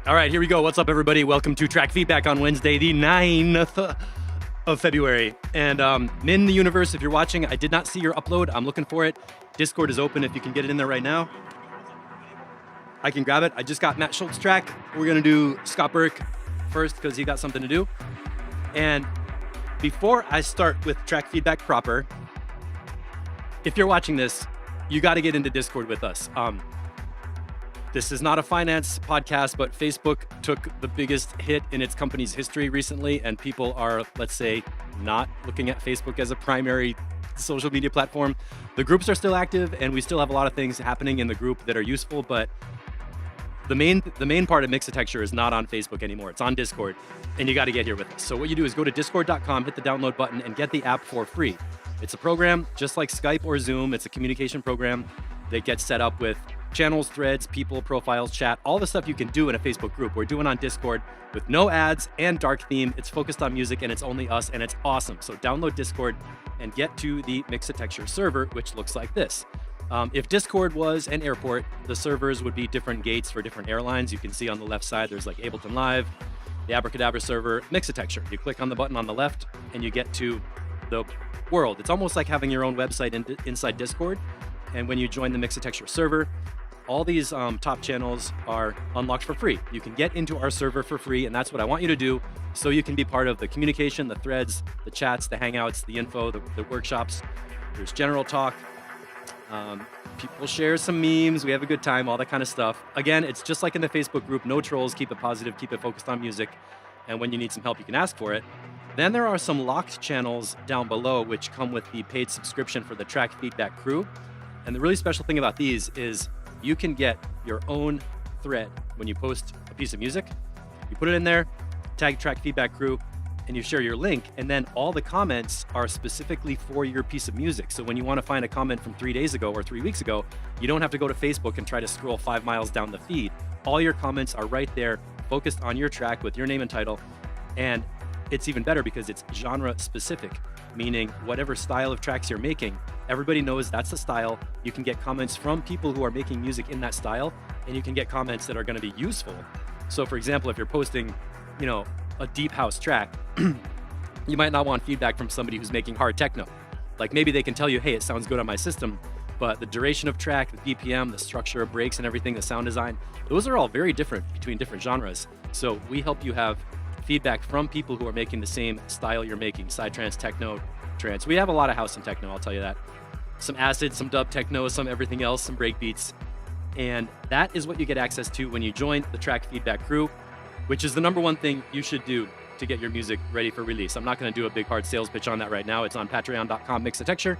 All right, here we go. What's up, everybody? Welcome to Track Feedback on Wednesday, the 9th of February. And Min the Universe, if you're watching, I did not see your upload. I'm looking for it. Discord is open if you can get it in there right now. I can grab it. I just got Matt Schultz's track. We're going to do Scott Burke first because he got something to do. And before I start with Track Feedback proper, if you're watching this, you got to get into Discord with us. This is not a finance podcast, but Facebook took the biggest hit in its company's history recently, and people are, let's say, not looking at Facebook as a primary social media platform. The groups are still active, and we still have a lot of things happening in the group that are useful, but the main part of Mixitecture is not on Facebook anymore. It's on Discord, and you got to get here with us. So what you do is go to discord.com, hit the download button, and get the app for free. It's a program just like Skype or Zoom. It's a communication program that gets set up with channels, threads, people, profiles, chat, all the stuff you can do in a Facebook group. We're doing on Discord with no ads and dark theme. It's focused on music and it's only us and it's awesome. So download Discord and get to the Mixitecture server, which looks like this. If Discord was an airport, the servers would be different gates for different airlines. You can see on the left side, there's like Ableton Live, the Abracadabra server, Mixitecture. You click on the button on the left and you get to the world. It's almost like having your own website inside Discord. And when you join the Mixitecture server, all these top channels are unlocked for free. You can get into our server for free, and that's what I want you to do so you can be part of the communication, the threads, the chats, the hangouts, the info, the workshops. There's general talk. People share some memes. We have a good time, all that kind of stuff. Again, it's just like in the Facebook group, no trolls, keep it positive, keep it focused on music. And when you need some help, you can ask for it. Then there are some locked channels down below, which come with the paid subscription for the Track Feedback crew. And the really special thing about these is you can get your own thread when you post a piece of music. You put it in there, tag Track Feedback crew, and you share your link. And then all the comments are specifically for your piece of music. So when you want to find a comment from 3 days ago or 3 weeks ago, you don't have to go to Facebook and try to scroll 5 miles down the feed. All your comments are right there, focused on your track with your name and title. And it's even better because it's genre specific, meaning whatever style of tracks you're making, everybody knows that's the style. You can get comments from people who are making music in that style, and you can get comments that are going to be useful. So for example, if you're posting, a deep house track, you might not want feedback from somebody who's making hard techno. Like maybe they can tell you, hey, it sounds good on my system, but the duration of track, the BPM, the structure of breaks and everything, the sound design, those are all very different between different genres. So we help you have feedback from people who are making the same style you're making, psytrance, techno, trance. We have a lot of house and techno, I'll tell you that. Some acid, some dub techno, some everything else, some breakbeats. And that is what you get access to when you join the Track Feedback crew, which is the number one thing you should do to get your music ready for release. I'm not going to do a big hard sales pitch on that right now. It's on patreon.com/Mixitecture,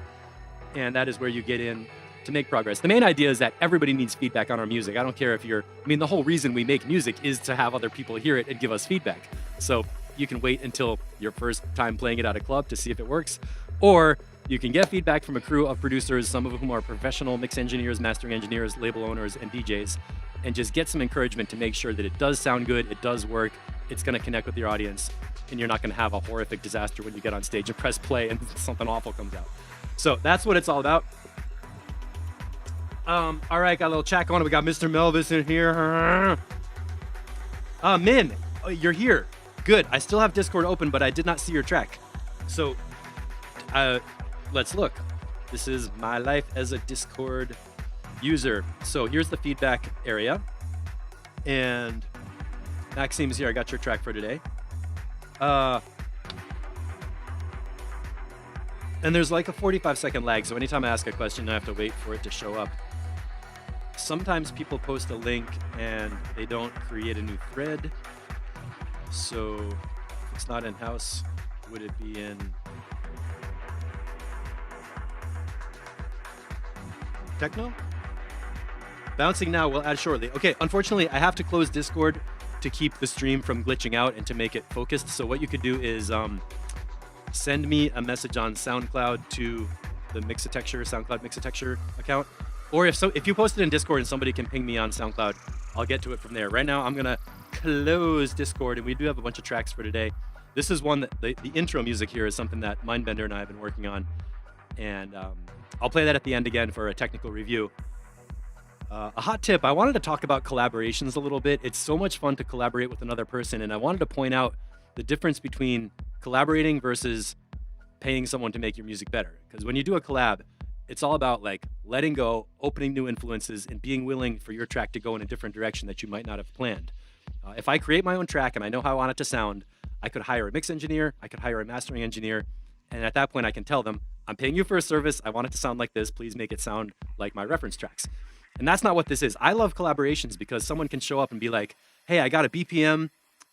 and that is where you get in to make progress. The main idea is that everybody needs feedback on our music. I don't care if the whole reason we make music is to have other people hear it and give us feedback. So you can wait until your first time playing it at a club to see if it works, or you can get feedback from a crew of producers, some of whom are professional mix engineers, mastering engineers, label owners, and DJs, and just get some encouragement to make sure that it does sound good, it does work, it's going to connect with your audience, and you're not going to have a horrific disaster when you get on stage and press play and something awful comes out. So that's what it's all about. All right, got a little chat going. We got Mr. Melvis in here. Min, you're here. Good. I still have Discord open, but I did not see your track. So let's look. This is my life as a Discord user. So here's the feedback area. And Maxime's here. I got your track for today. And there's like a 45-second lag. So anytime I ask a question, I have to wait for it to show up. Sometimes people post a link and they don't create a new thread. So if it's not in-house, would it be in techno? Bouncing now, we'll add shortly. Okay, unfortunately, I have to close Discord to keep the stream from glitching out and to make it focused. So what you could do is send me a message on SoundCloud to the Mixitecture, SoundCloud Mixitecture account. Or if you post it in Discord and somebody can ping me on SoundCloud, I'll get to it from there. Right now, I'm gonna close Discord, and we do have a bunch of tracks for today. This is one that the intro music here is something that Mindbender and I have been working on, and I'll play that at the end again for a technical review. A hot tip, I wanted to talk about collaborations a little bit. It's so much fun to collaborate with another person, and I wanted to point out the difference between collaborating versus paying someone to make your music better. Because when you do a collab, it's all about like letting go, opening new influences, and being willing for your track to go in a different direction that you might not have planned. If I create my own track and I know how I want it to sound, I could hire a mix engineer, I could hire a mastering engineer, and at that point I can tell them, I'm paying you for a service, I want it to sound like this, please make it sound like my reference tracks. And that's not what this is. I love collaborations because someone can show up and be like, hey, I got a BPM,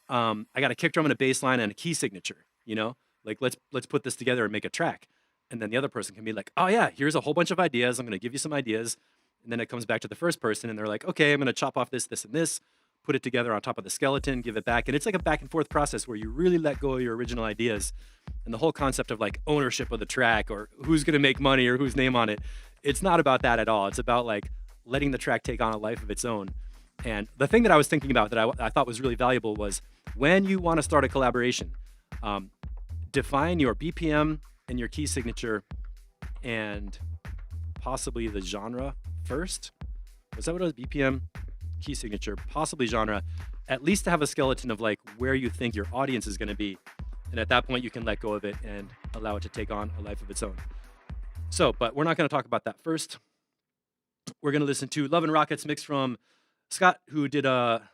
I got a kick drum and a bass line and a key signature, you know? Like, let's put this together and make a track. And then the other person can be like, oh yeah, here's a whole bunch of ideas, I'm gonna give you some ideas. And then it comes back to the first person and they're like, okay, I'm gonna chop off this, this, and this, put it together on top of the skeleton, give it back. And it's like a back and forth process where you really let go of your original ideas. And the whole concept of like ownership of the track or who's gonna make money or whose name on it, it's not about that at all. It's about like letting the track take on a life of its own. And the thing that I was thinking about that I thought was really valuable was when you wanna start a collaboration, define your BPM and your key signature and possibly the genre first. Was that what it was? BPM, key signature, possibly genre, at least to have a skeleton of like where you think your audience is going to be. And at that point you can let go of it and allow it to take on a life of its own. So, but we're not going to talk about that first. We're going to listen to Love and Rockets mix from Scott, who did a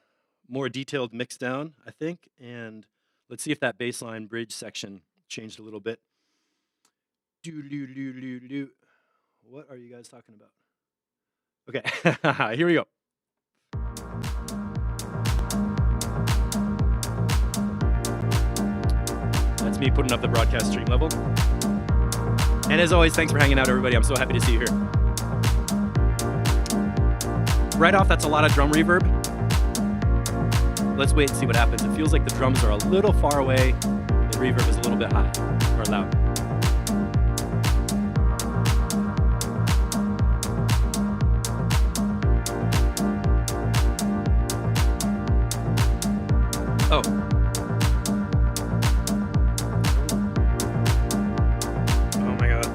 more detailed mix down, I think. And let's see if that bass line bridge section changed a little bit. What are you guys talking about? Okay, here we go. That's me putting up the broadcast stream level. And as always, thanks for hanging out, everybody. I'm so happy to see you here. Right off, that's a lot of drum reverb. Let's wait and see what happens. It feels like the drums are a little far away. The reverb is a little bit high or loud. Oh. Oh my God.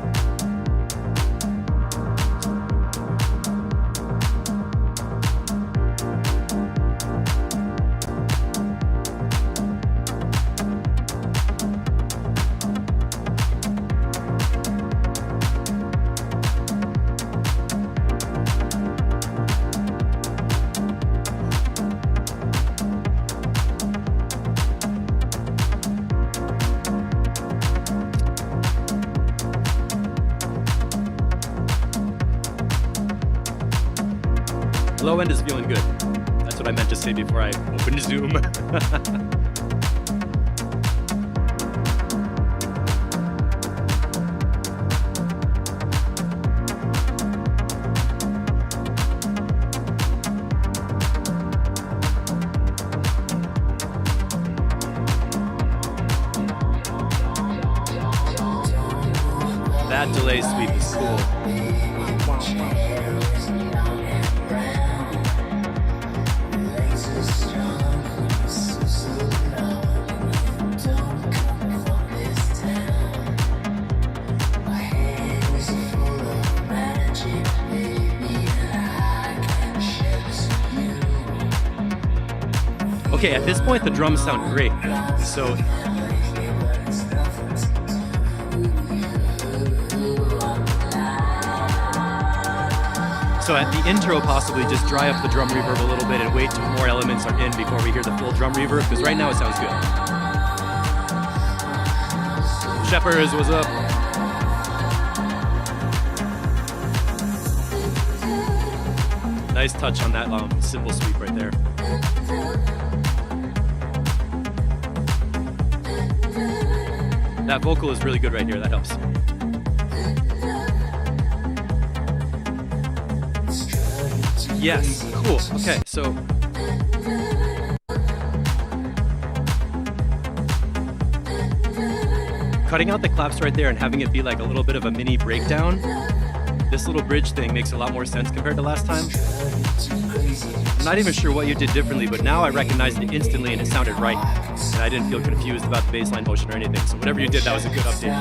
Low end is feeling good. That's what I meant to say before I opened Zoom. That delay sweep is cool. Okay, at this point the drums sound great. So at the intro, possibly just dry up the drum reverb a little bit and wait till more elements are in before we hear the full drum reverb, because right now it sounds good. Shepherds, what's up? Nice touch on that cymbal sweep right there. That vocal is really good right here, that helps. Yes, cool. Okay, so cutting out the claps right there and having it be like a little bit of a mini breakdown. This little bridge thing makes a lot more sense compared to last time. I'm not even sure what you did differently, but now I recognized it instantly and it sounded right. And I didn't feel confused about the bassline motion or anything. So whatever you did, that was a good update.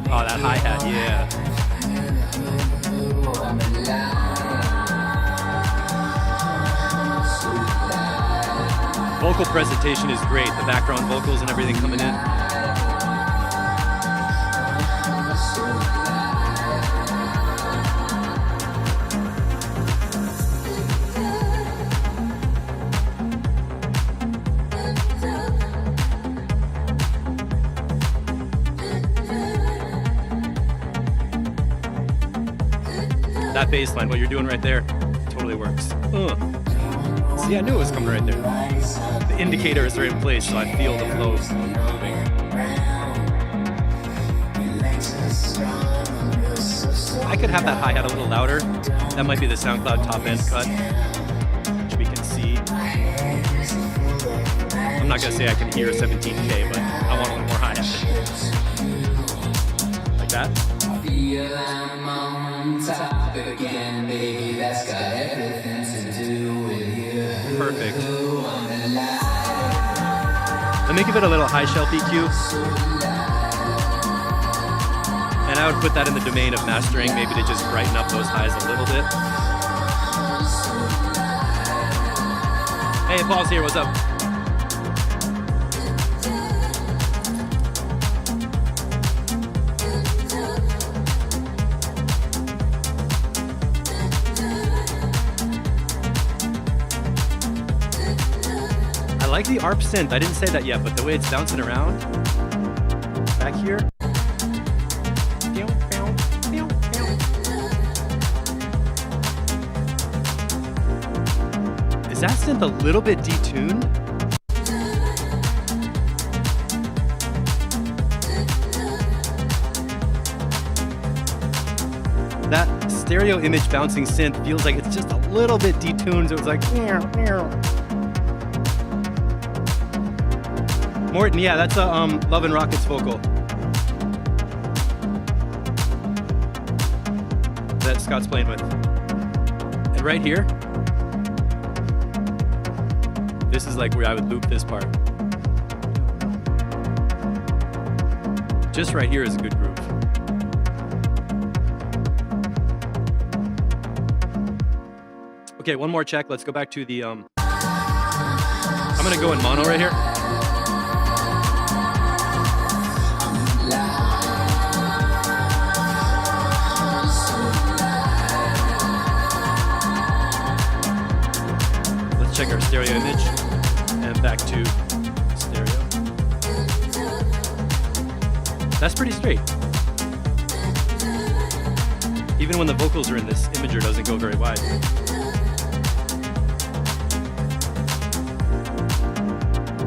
Oh, that hi-hat, yeah. Vocal presentation is great. The background vocals and everything coming in. That bass line, what you're doing right there, totally works. See, I knew it was coming right there. The indicators are in place, so I feel the flow moving. I could have that hi-hat a little louder. That might be the SoundCloud top end cut, which we can see. I'm not gonna say I can hear 17K, but I want a little more hi-hat. Like that. Perfect. Let me give it a little high shelf EQ. And I would put that in the domain of mastering, maybe to just brighten up those highs a little bit. Hey, Paul's here, what's up? I like the ARP synth. I didn't say that yet, but the way it's bouncing around back here. Is that synth a little bit detuned? That stereo image bouncing synth feels like it's just a little bit detuned, so it's like Morton, yeah, that's a Love and Rockets vocal that Scott's playing with. And right here, this is like where I would loop this part. Just right here is a good groove. Okay, one more check. Let's go back to the, I'm gonna go in mono right here. Check our stereo image and back to stereo. That's pretty straight. Even when the vocals are in this, imager doesn't go very wide.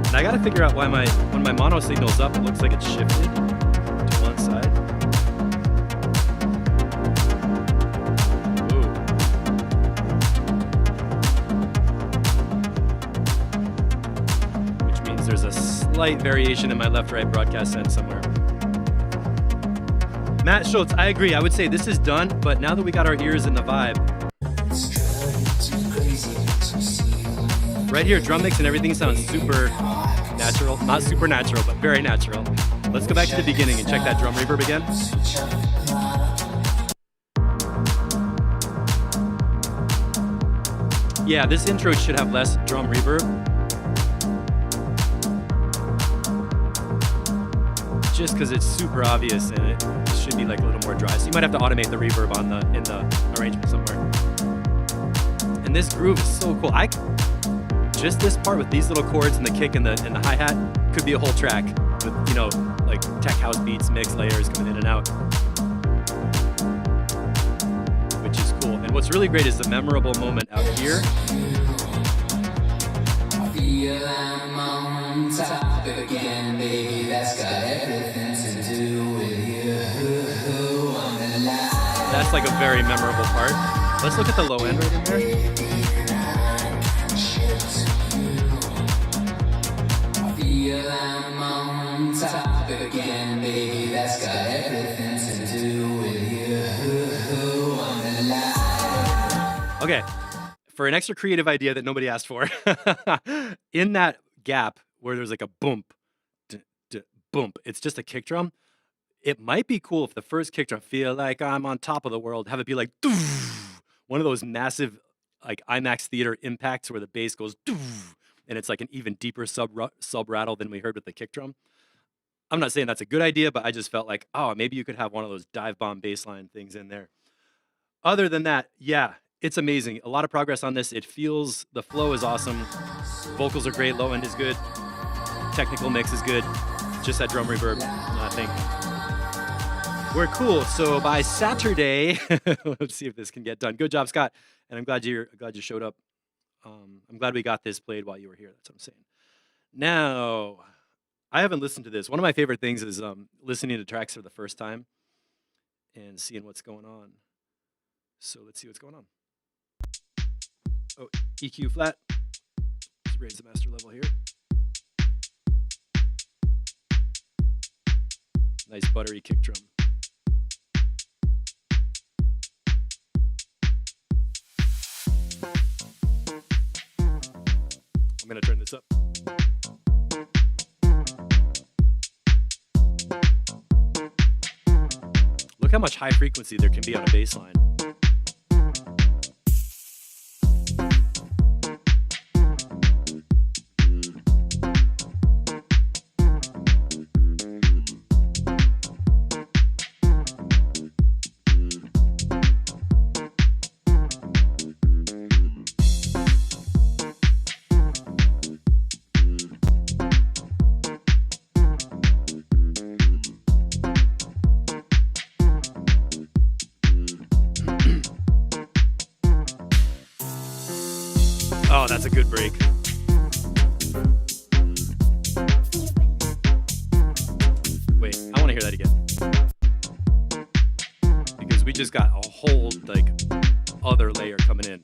And I gotta figure out why when my mono signal's up, it looks like it's shifted to one side. There's a slight variation in my left-right broadcast send somewhere. Matt Schultz, I agree. I would say this is done, but now that we got our ears in the vibe. Right here, drum mix and everything sounds super natural. Not supernatural, but very natural. Let's go back to the beginning and check that drum reverb again. Yeah, this intro should have less drum reverb. Just because it's super obvious and it should be like a little more dry. So you might have to automate the reverb in the arrangement somewhere. And this groove is so cool. Just this part with these little chords and the kick and the hi-hat could be a whole track with, you know, like tech house beats, mix layers coming in and out. Which is cool. And what's really great is the memorable moment out here. Top again, baby, that's got everything to do with you. That's like a very memorable part. Let's look at the low end right in there. Feel I'm on top again, baby, that's got everything to do with you. Okay, for an extra creative idea that nobody asked for, in that gap where there's like a boom, boom, it's just a kick drum. It might be cool if the first kick drum, feel like I'm on top of the world, have it be like "Doof," one of those massive like IMAX theater impacts where the bass goes "Doof," and it's like an even deeper sub rattle than we heard with the kick drum. I'm not saying that's a good idea, but I just felt like, oh, maybe you could have one of those dive bomb bassline things in there. Other than that, yeah, it's amazing. A lot of progress on this. It feels, the flow is awesome. Vocals are great. Low end is good. Technical mix is good. Just that drum reverb, I think. We're cool. So by Saturday, let's see if this can get done. Good job, Scott. And I'm glad you showed up. I'm glad we got this played while you were here. That's what I'm saying. Now, I haven't listened to this. One of my favorite things is listening to tracks for the first time and seeing what's going on. So let's see what's going on. Oh, EQ flat. Let's raise the master level here. Nice buttery kick drum. I'm gonna turn this up. Look how much high frequency there can be on a bass line. Oh, that's a good break. Wait, I want to hear that again. Because we just got a whole, like, other layer coming in.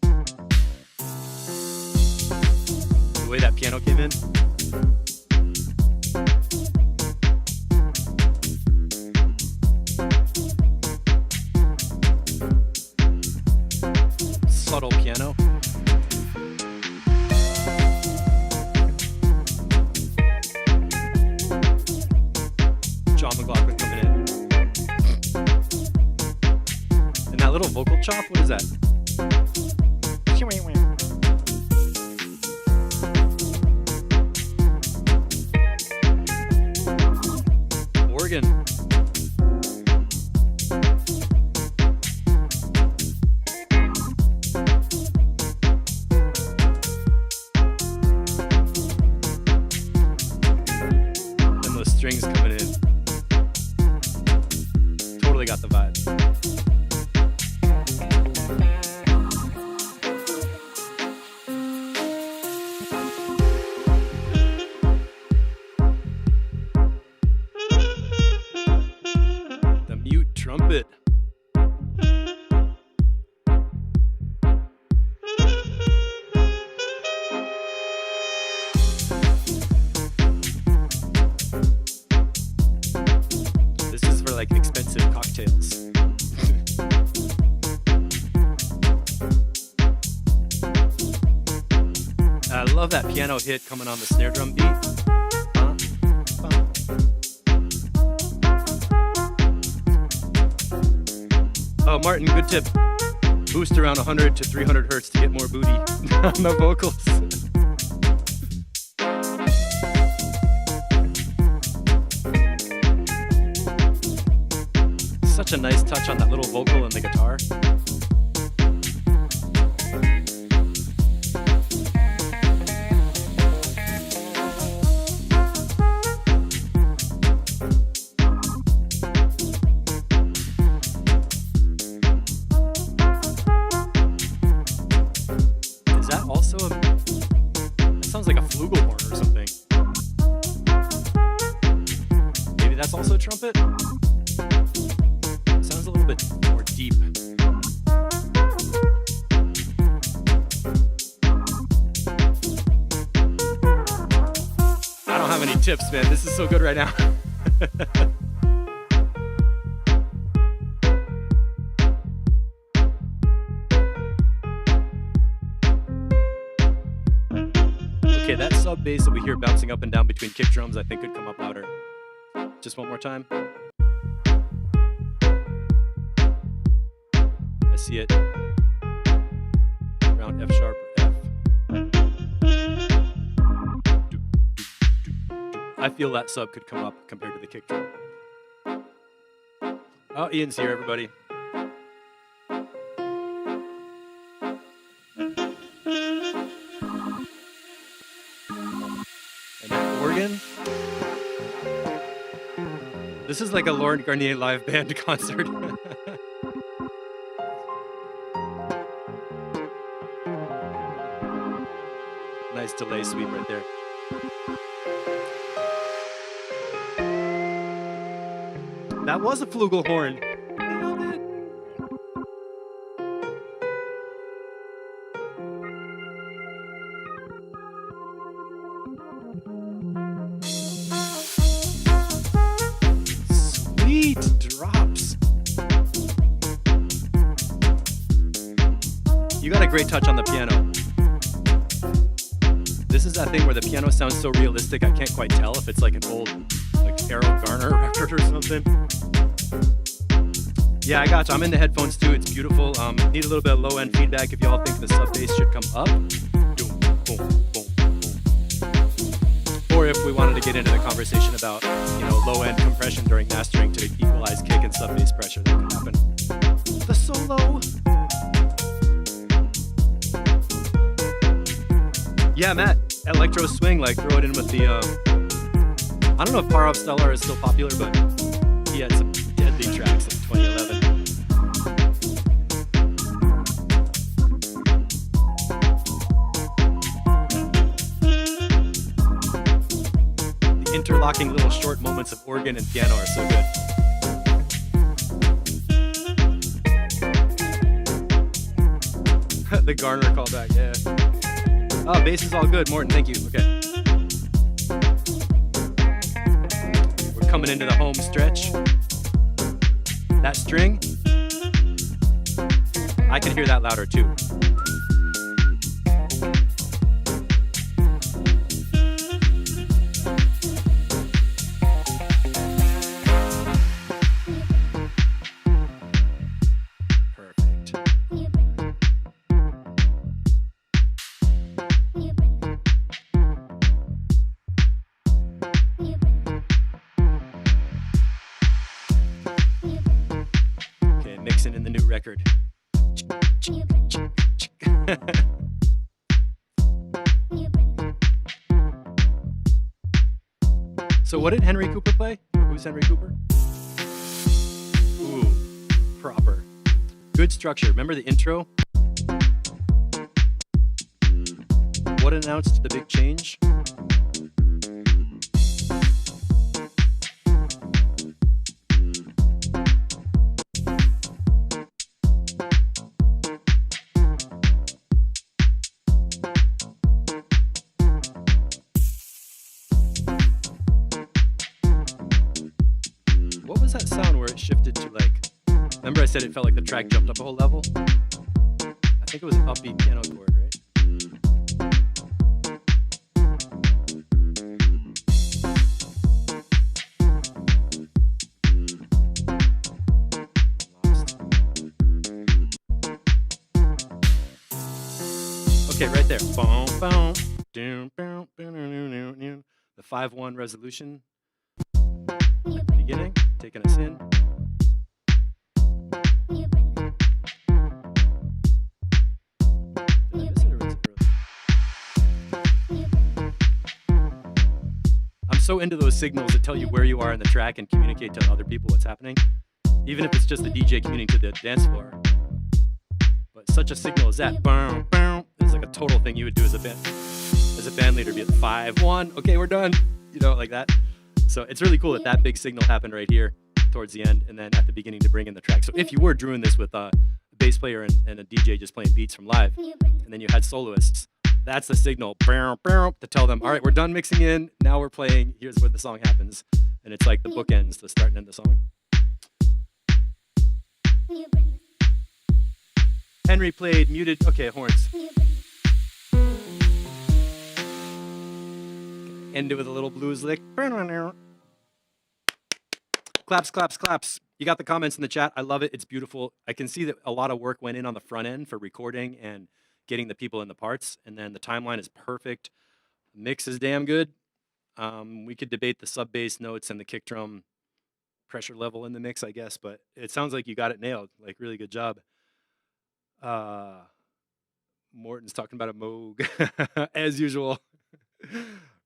The way that piano came in. Subtle piano. Little vocal chop? What is that? Organ. And those strings coming in. Totally got the vibe. Trumpet. This is for like expensive cocktails. I love that piano hit coming on the snare drum beat. Oh, Martin, good tip. Boost around 100 to 300 hertz to get more booty on the vocals. Such a nice touch on that little vocal and the guitar. That sounds like a flugelhorn or something. Maybe that's also a trumpet? Sounds a little bit more deep. I don't have any tips, man. This is so good right now. Okay, that sub bass that we hear bouncing up and down between kick drums, I think could come up louder. Just one more time. see it around F sharp or F. I feel that sub could come up compared to the kick drum. Oh, Ian's here, everybody. And then organ. This is like a Laurent Garnier live band concert. Nice delay sweep right there. That was a flugelhorn. Nailed it. Sweet drops. You got a great touch on the piano. This is that thing where the piano sounds so realistic I can't quite tell if it's like an old Errol Garner record or something. Yeah, I got you. I'm in the headphones too. It's beautiful. Need a little bit of low end feedback if y'all think the sub bass should come up. Boom, boom, boom, boom. Or if we wanted to get into the conversation about, low end compression during mastering to equalize kick and sub bass pressure, that could happen. The solo. Yeah, Matt. Electro swing, throw it in with the. I don't know if Parov Stellar is still popular, but he had some deadly tracks in 2011. The interlocking little short moments of organ and piano are so good. The Garner callback, yeah. Oh, bass is all good. Morton, thank you. Okay. Coming into the home stretch. That string, I can hear that louder too. Perfect. Mixing in the new record. So what did Henry Cooper play? Who's Henry Cooper? Ooh, proper. Good structure. Remember the intro? What announced the big change? What was that sound where it shifted to remember I said it felt like the track jumped up a whole level? I think it was an upbeat piano chord, right? Lost. Okay, right there. Boom, boom. The 5-1 resolution. At the beginning, taking us in. Did I miss it or was it early? I'm so into those signals that tell you where you are in the track and communicate to other people what's happening, even if it's just the DJ communicating to the dance floor. But such a signal as that, boom, boom, is like a total thing you would do as a band leader. Be like 5-1, okay, we're done, like that. So it's really cool that big signal happened right here towards the end and then at the beginning to bring in the track. So if you were doing this with a bass player and a DJ just playing beats from live, and then you had soloists, that's the signal to tell them, all right, we're done mixing in, now we're playing, here's where the song happens. And it's like the bookends, the start and end of the song. Henry played muted, okay, horns. End it with a little blues lick. Claps, claps, claps. You got the comments in the chat. I love it. It's beautiful. I can see that a lot of work went in on the front end for recording and getting the people in the parts. And then the timeline is perfect. Mix is damn good. We could debate the sub bass notes and the kick drum pressure level in the mix, I guess, but it sounds like you got it nailed. Like, really good job. Morton's talking about a Moog as usual.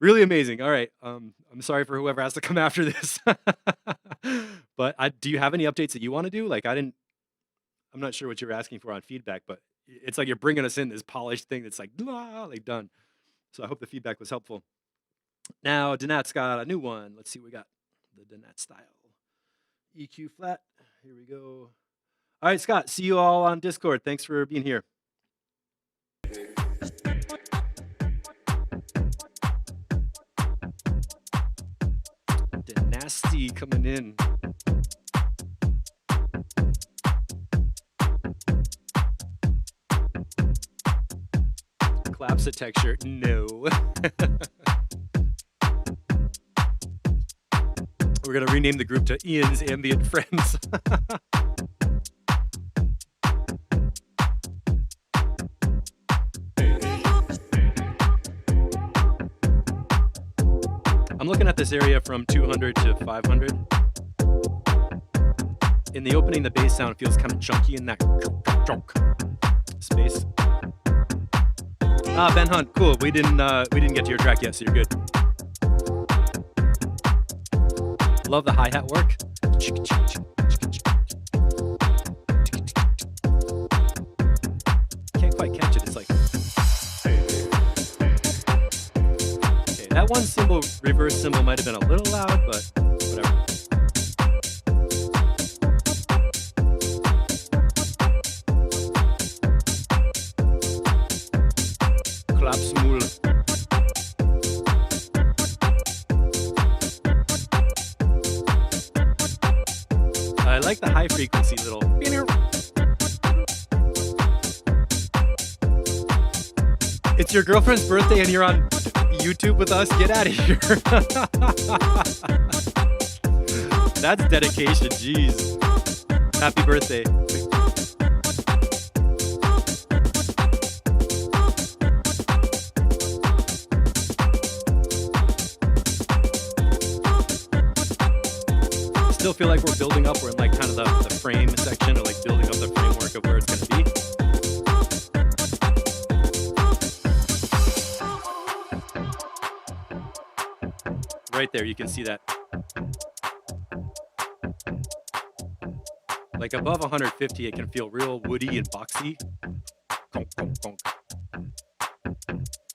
Really amazing. All right. I'm sorry for whoever has to come after this. But do you have any updates that you want to do? Like, I'm not sure what you're asking for on feedback, but it's like you're bringing us in this polished thing that's like, blah, like done. So I hope the feedback was helpful. Now, Danat's got a new one. Let's see what we got. The Danat style. EQ flat. Here we go. All right, Scott. See you all on Discord. Thanks for being here. Nasty coming in. Collapse texture. No. We're going to rename the group to Ian's Ambient Friends. I'm looking at this area from 200 to 500. In the opening, the bass sound feels kind of chunky in that space. Ben Hunt, cool. We didn't get to your track yet, so you're good. Love the hi-hat work. Can't quite catch it. It's like, okay, that one cymbal, reverse cymbal, might have been a little loud, but whatever. Klapsmul. I like the high frequency little. It's your girlfriend's birthday and you're on YouTube with us? Get out of here. That's dedication, jeez. Happy birthday. Still feel like we're building up. We're in like kind of the frame section, or like building up the framework of where it's going to be. Right there, you can see that. Like above 150, it can feel real woody and boxy.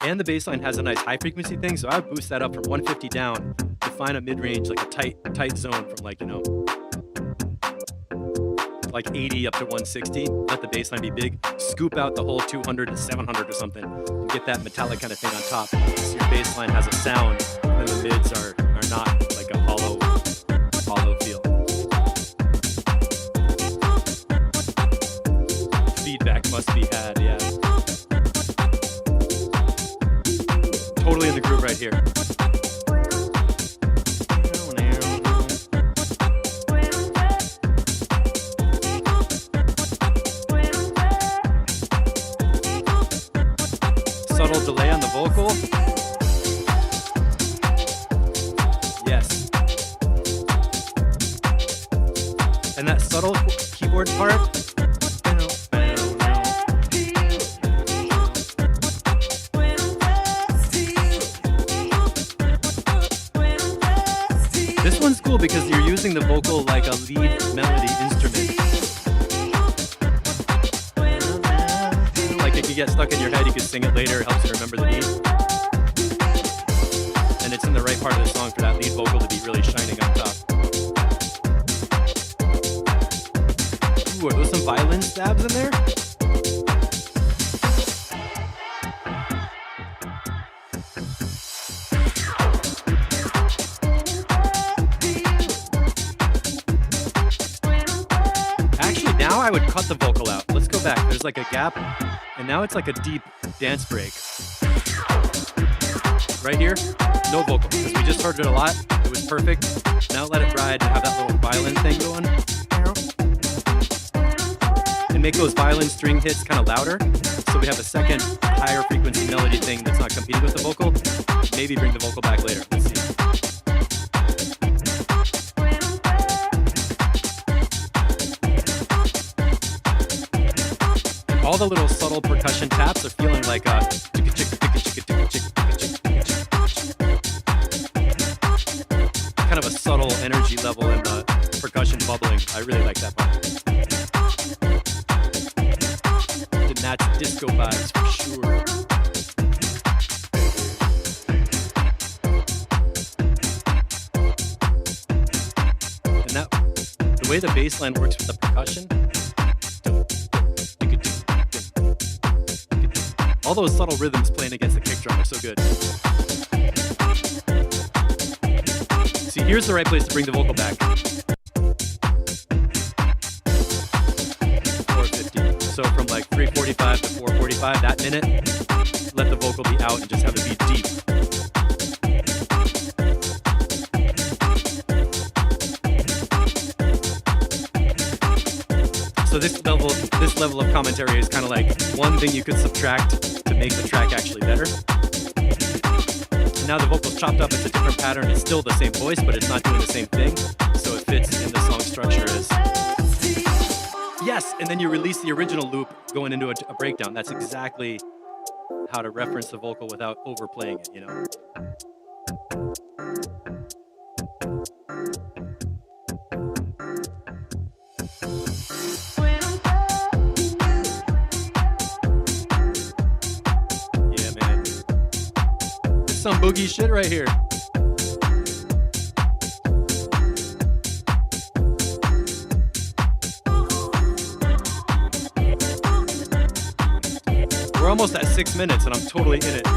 And the bass line has a nice high frequency thing, so I would boost that up from 150 down to find a mid-range, like a tight zone from like, you know, like 80 up to 160. Let the bass line be big. Scoop out the whole 200 to 700 or something and get that metallic kind of thing on top. So your bass line has a sound, and the mids are not like a hollow feel. Feedback must be had, yeah. Totally in the groove right here. Subtle delay on the vocal. Yes. And that subtle keyboard part. This one's cool because you're using the vocal like a lead melody instrument. Like if you get stuck in your head, you can sing it later. It helps you remember the beat. And it's in the right part of the song for that lead vocal to be really shining on top. Ooh, are those some violin stabs in there? Actually, now I would cut the vocal out. Let's go back. There's like a gap, and now it's like a deep dance break. Right here, no vocal, because we just heard it a lot. It was perfect. Now let it ride and have that little violin thing going. make those violin string hits kind of louder. So we have a second higher frequency melody thing that's not competing with the vocal. Maybe bring the vocal back later. Let's see. All the little subtle percussion taps are feeling like a kind of a subtle energy level in the percussion bubbling. I really like that part. And that's disco vibes for sure. And that, the way the bass line works with the percussion, all those subtle rhythms playing against the kick drum are so good. See, here's the right place to bring the vocal back. 450. So from like 345 to 445, that minute, let the vocal be out and just have it be deep. So this level of commentary is kind of like one thing you could subtract to make the track actually better. And now the vocal's chopped up, it's a different pattern, it's still the same voice, but it's not doing the same thing. So it fits in the song structure as... Yes, and then you release the original loop going into a breakdown. That's exactly how to reference the vocal without overplaying it, you know? Some boogie shit right here. We're almost at 6 minutes and I'm totally in it.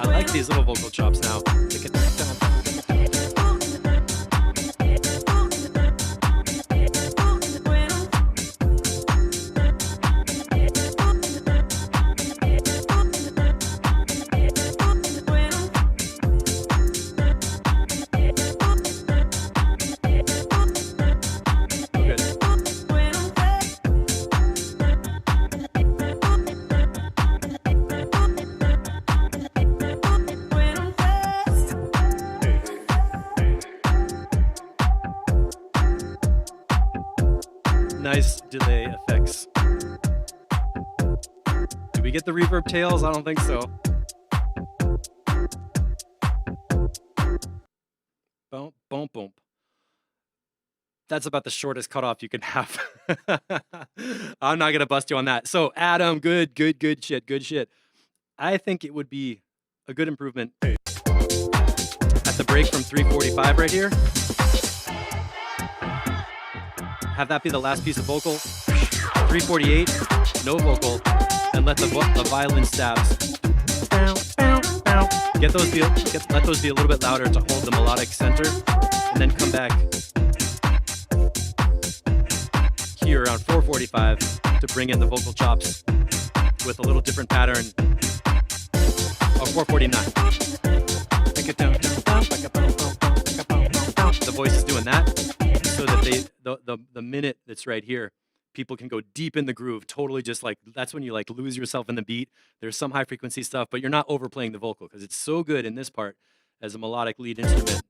I like these little vocal chops now. Nice delay effects. Do we get the reverb tails? I don't think so. Boom, boom, boom. That's about the shortest cutoff you can have. I'm not gonna bust you on that. So Adam, good shit. I think it would be a good improvement at the break from 345 right here. Have that be the last piece of vocal. 348, no vocal, and let the violin stabs. Let those be a little bit louder to hold the melodic center, and then come back here around 445 to bring in the vocal chops with a little different pattern. Or 449. The voice is doing that, so that the minute that's right here, people can go deep in the groove, totally just like, that's when you like lose yourself in the beat. There's some high frequency stuff, but you're not overplaying the vocal because it's so good in this part as a melodic lead instrument.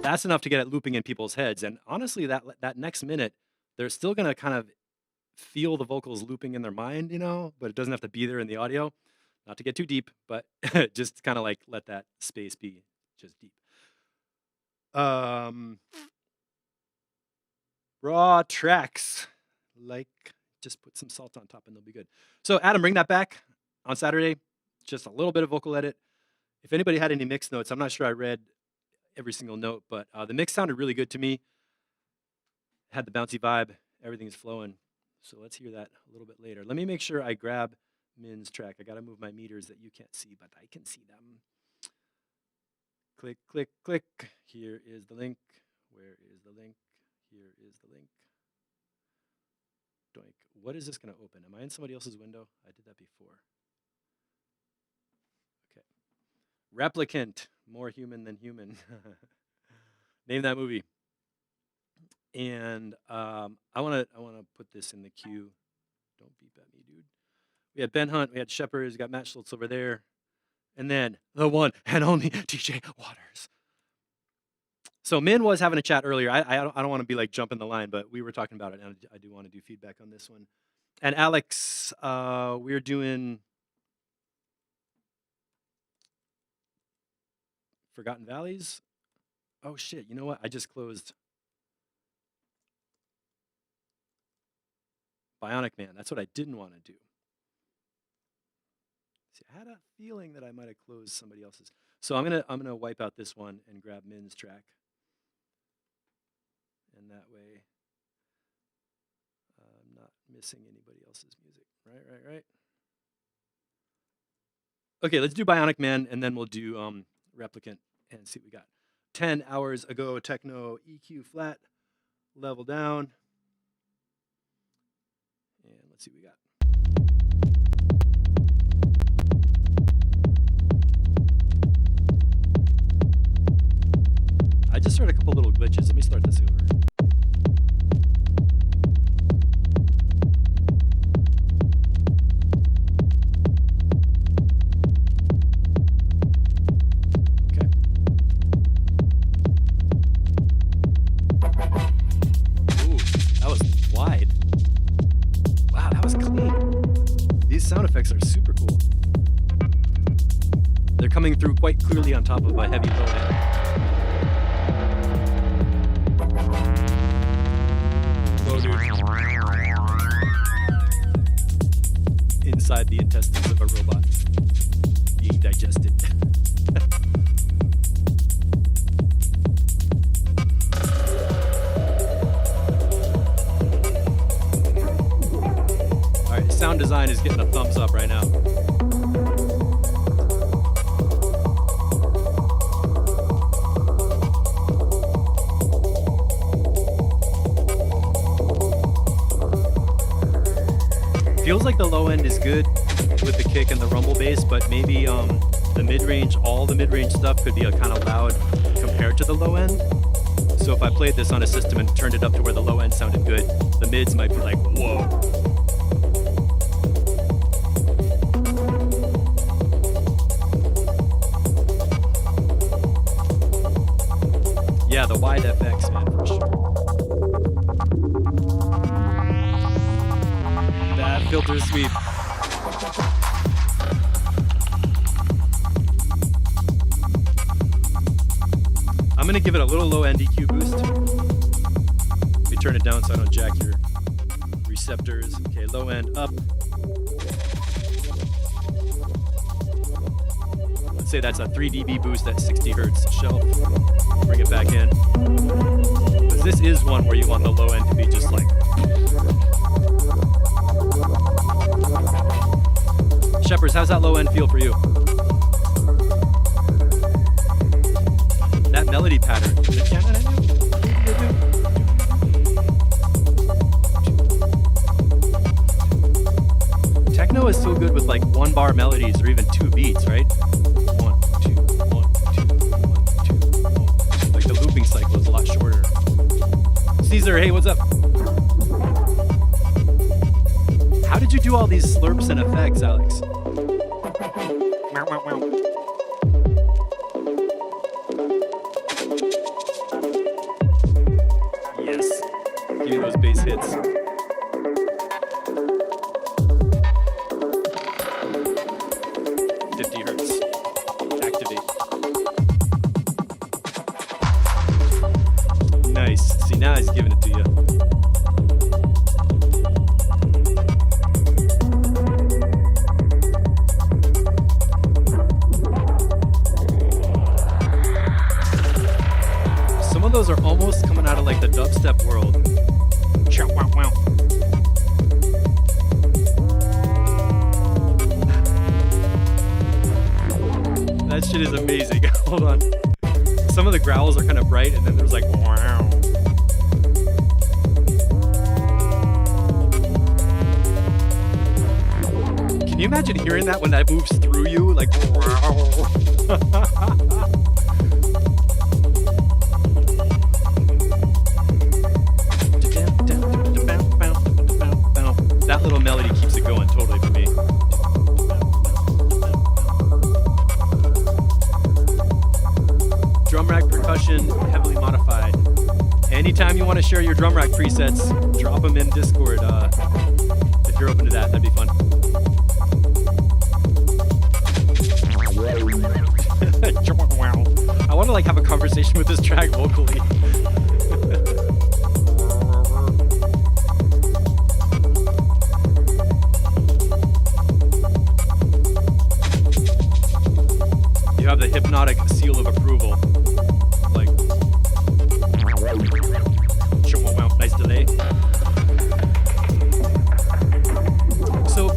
That's enough to get it looping in people's heads. And honestly, that next minute, they're still gonna kind of feel the vocals looping in their mind, you know, but it doesn't have to be there in the audio. Not to get too deep, but just kind of like let that space be just deep. Raw tracks, like just put some salt on top and they'll be good. So Adam, bring that back on Saturday. Just a little bit of vocal edit. If anybody had any mix notes, I'm not sure I read every single note, but the mix sounded really good to me. Had the bouncy vibe, everything's flowing. So let's hear that a little bit later. Let me make sure I grab Min's track. I gotta move my meters that you can't see, but I can see them. Click, click, click. Here is the link. Where is the link? Here is the link. Doink. What is this gonna open? Am I in somebody else's window? I did that before. Okay. Replicant, more human than human. Name that movie. And I wanna put this in the queue. Don't beep at me, dude. We had Ben Hunt, we had Shepard, we got Matt Schultz over there, and then the one and only TJ Waters. So Min was having a chat earlier. I don't want to be like jumping the line, but we were talking about it, and I do want to do feedback on this one. And Alex, we're doing Forgotten Valleys. Oh shit! You know what? I just closed Bionic Man. That's what I didn't want to do. See, I had a feeling that I might have closed somebody else's. So I'm gonna wipe out this one and grab Min's track. And that way, I'm not missing anybody else's music. Right. Okay, let's do Bionic Man, and then we'll do Replicant and see what we got. 10 hours ago, techno, EQ flat, level down. And let's see what we got. I just heard a couple little glitches. Let me start this over. Okay. Ooh, that was wide. Wow, that was clean. These sound effects are super cool. They're coming through quite clearly on top of my heavy low end. Inside the intestines of a robot being digested. All right, sound design is getting a thumbs up right now. Feels like the low end is good with the kick and the rumble bass, but maybe the mid-range, all the mid-range stuff could be a kind of loud compared to the low end. So if I played this on a system and turned it up to where the low end sounded good, the mids might be like, whoa. Yeah, the wide FX, man, for sure. Filter sweep. I'm gonna give it a little low end EQ boost. Let me turn it down so I don't jack your receptors. Okay, low end up. Let's say that's a 3 dB boost at 60 hertz shelf. Bring it back in. Because this is one where you want the low end to be just like. Shepherds, how's that low end feel for you? That melody pattern. Techno is so good with like 1 bar melodies or even 2 beats, right? 1, 2, 1, 2, 1, 2, 1. Like the looping cycle is a lot shorter. Caesar, hey, what's up? How did you do all these slurps and effects, Alex? Yes. Give me those bass hits. Nice. See, now he's giving it to you. Some of those are almost coming out of like the dubstep world. That shit is amazing. Hold on. Some of the growls are kind of bright, and then there's like, wow. Can you imagine hearing that when that moves through you? Like, wow. That little melody keeps it going totally for me. Drum rack percussion, heavily modified. Anytime you want to share your drum rack presets, drop them in Discord. If you're open to that, that'd be fun. I want to like have a conversation with this track vocally. You have the hypnotic seal of approval. Like, nice delay. So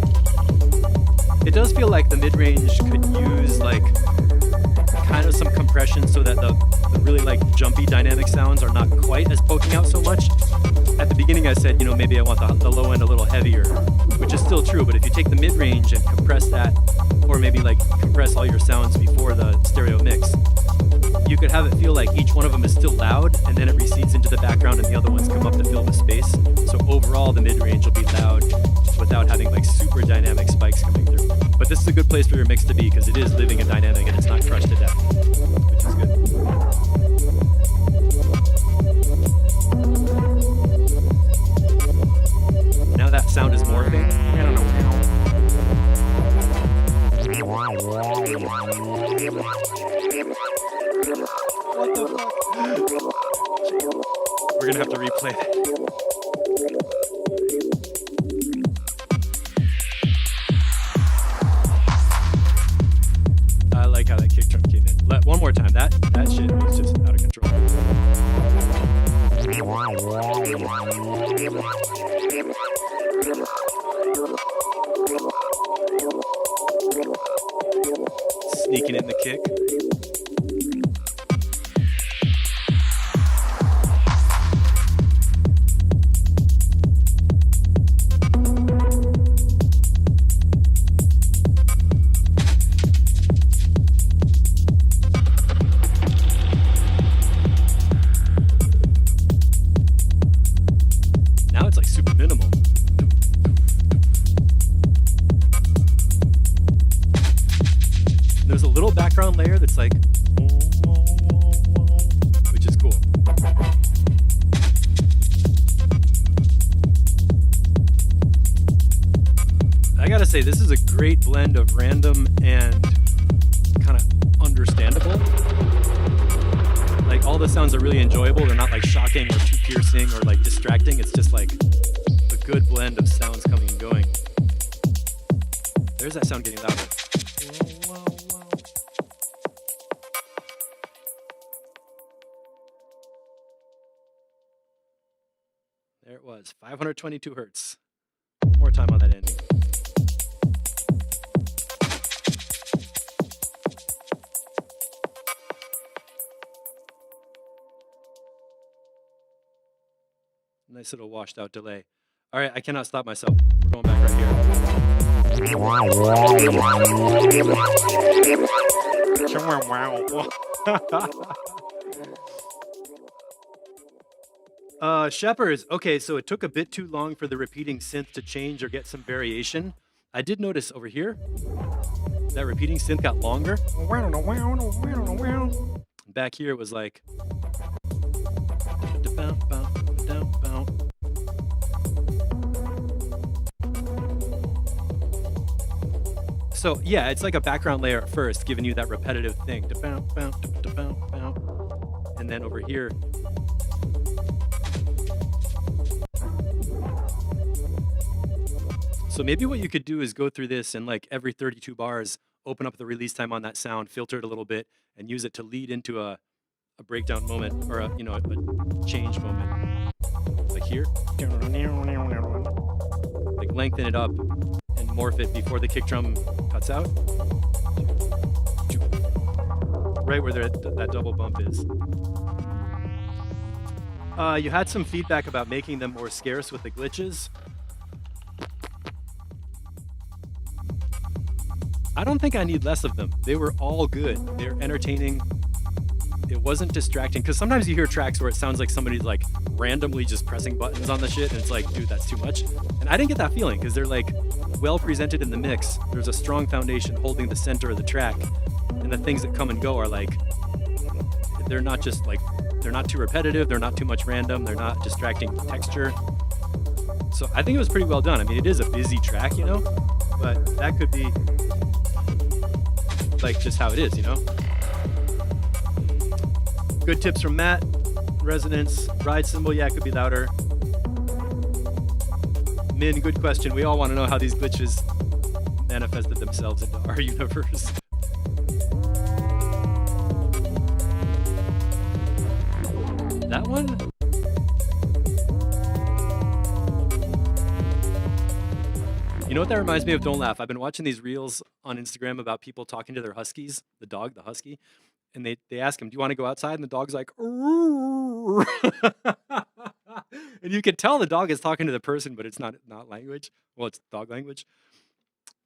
it does feel like the mid-range could use like kind of some compression so that the really like jumpy dynamic sounds are not quite as poking out so much. At the beginning I said, you know, maybe I want the low end a little heavier, which is still true, but if you take the mid-range and compress that, or maybe like compress all your sounds before the stereo mix, you could have it feel like each one of them is still loud and then it recedes into the background and the other ones come up to fill the space. So overall the mid-range will be loud without having like super dynamic spikes coming through. But this is a good place for your mix to be because it is living and dynamic and it's not crushed to death, which is good. Now that sound is morphing. I don't know. What the fuck? We're gonna have to replay that. I like how that kick drum came in. One more time. That shit was just out of control. Sneaking in the kick. Now it's like super minimal. There's a little background layer that's like, which is cool. I gotta say, this is a great blend of random and kind of understandable. Like all the sounds are really enjoyable. They're not like shocking or too piercing or like distracting. It's just like a good blend of sounds coming and going. There's that sound getting louder. There it was, 522 hertz. One more time on that ending. Nice little washed out delay. All right, I cannot stop myself. We're going back right here. Shepherds. Okay, so it took a bit too long for the repeating synth to change or get some variation. I did notice over here that repeating synth got longer. Back here it was like. So yeah, it's like a background layer at first, giving you that repetitive thing. And then over here. So maybe what you could do is go through this and like every 32 bars, open up the release time on that sound, filter it a little bit, and use it to lead into a breakdown moment or a change moment. Like here. Like lengthen it up and morph it before the kick drum cuts out. Right where that double bump is. You had some feedback about making them more scarce with the glitches. I don't think I need less of them. They were all good. They're entertaining. It wasn't distracting, because sometimes you hear tracks where it sounds like somebody's like randomly just pressing buttons on the shit, and it's like, dude, that's too much. And I didn't get that feeling, because they're like well presented in the mix. There's a strong foundation holding the center of the track, and the things that come and go are like, they're not just like, they're not too repetitive, they're not too much random, they're not distracting texture. So I think it was pretty well done. I mean, it is a busy track, you know, but that could be like just how it is, you know. Good tips from Matt. Resonance, ride cymbal, yeah, it could be louder. Min, good question. We all want to know how these glitches manifested themselves into our universe. That one? You know what that reminds me of? Don't laugh. I've been watching these reels on Instagram about people talking to their huskies, the dog, the husky, and they ask him, do you want to go outside? And the dog's like, and you can tell the dog is talking to the person, but it's not language. Well, it's dog language.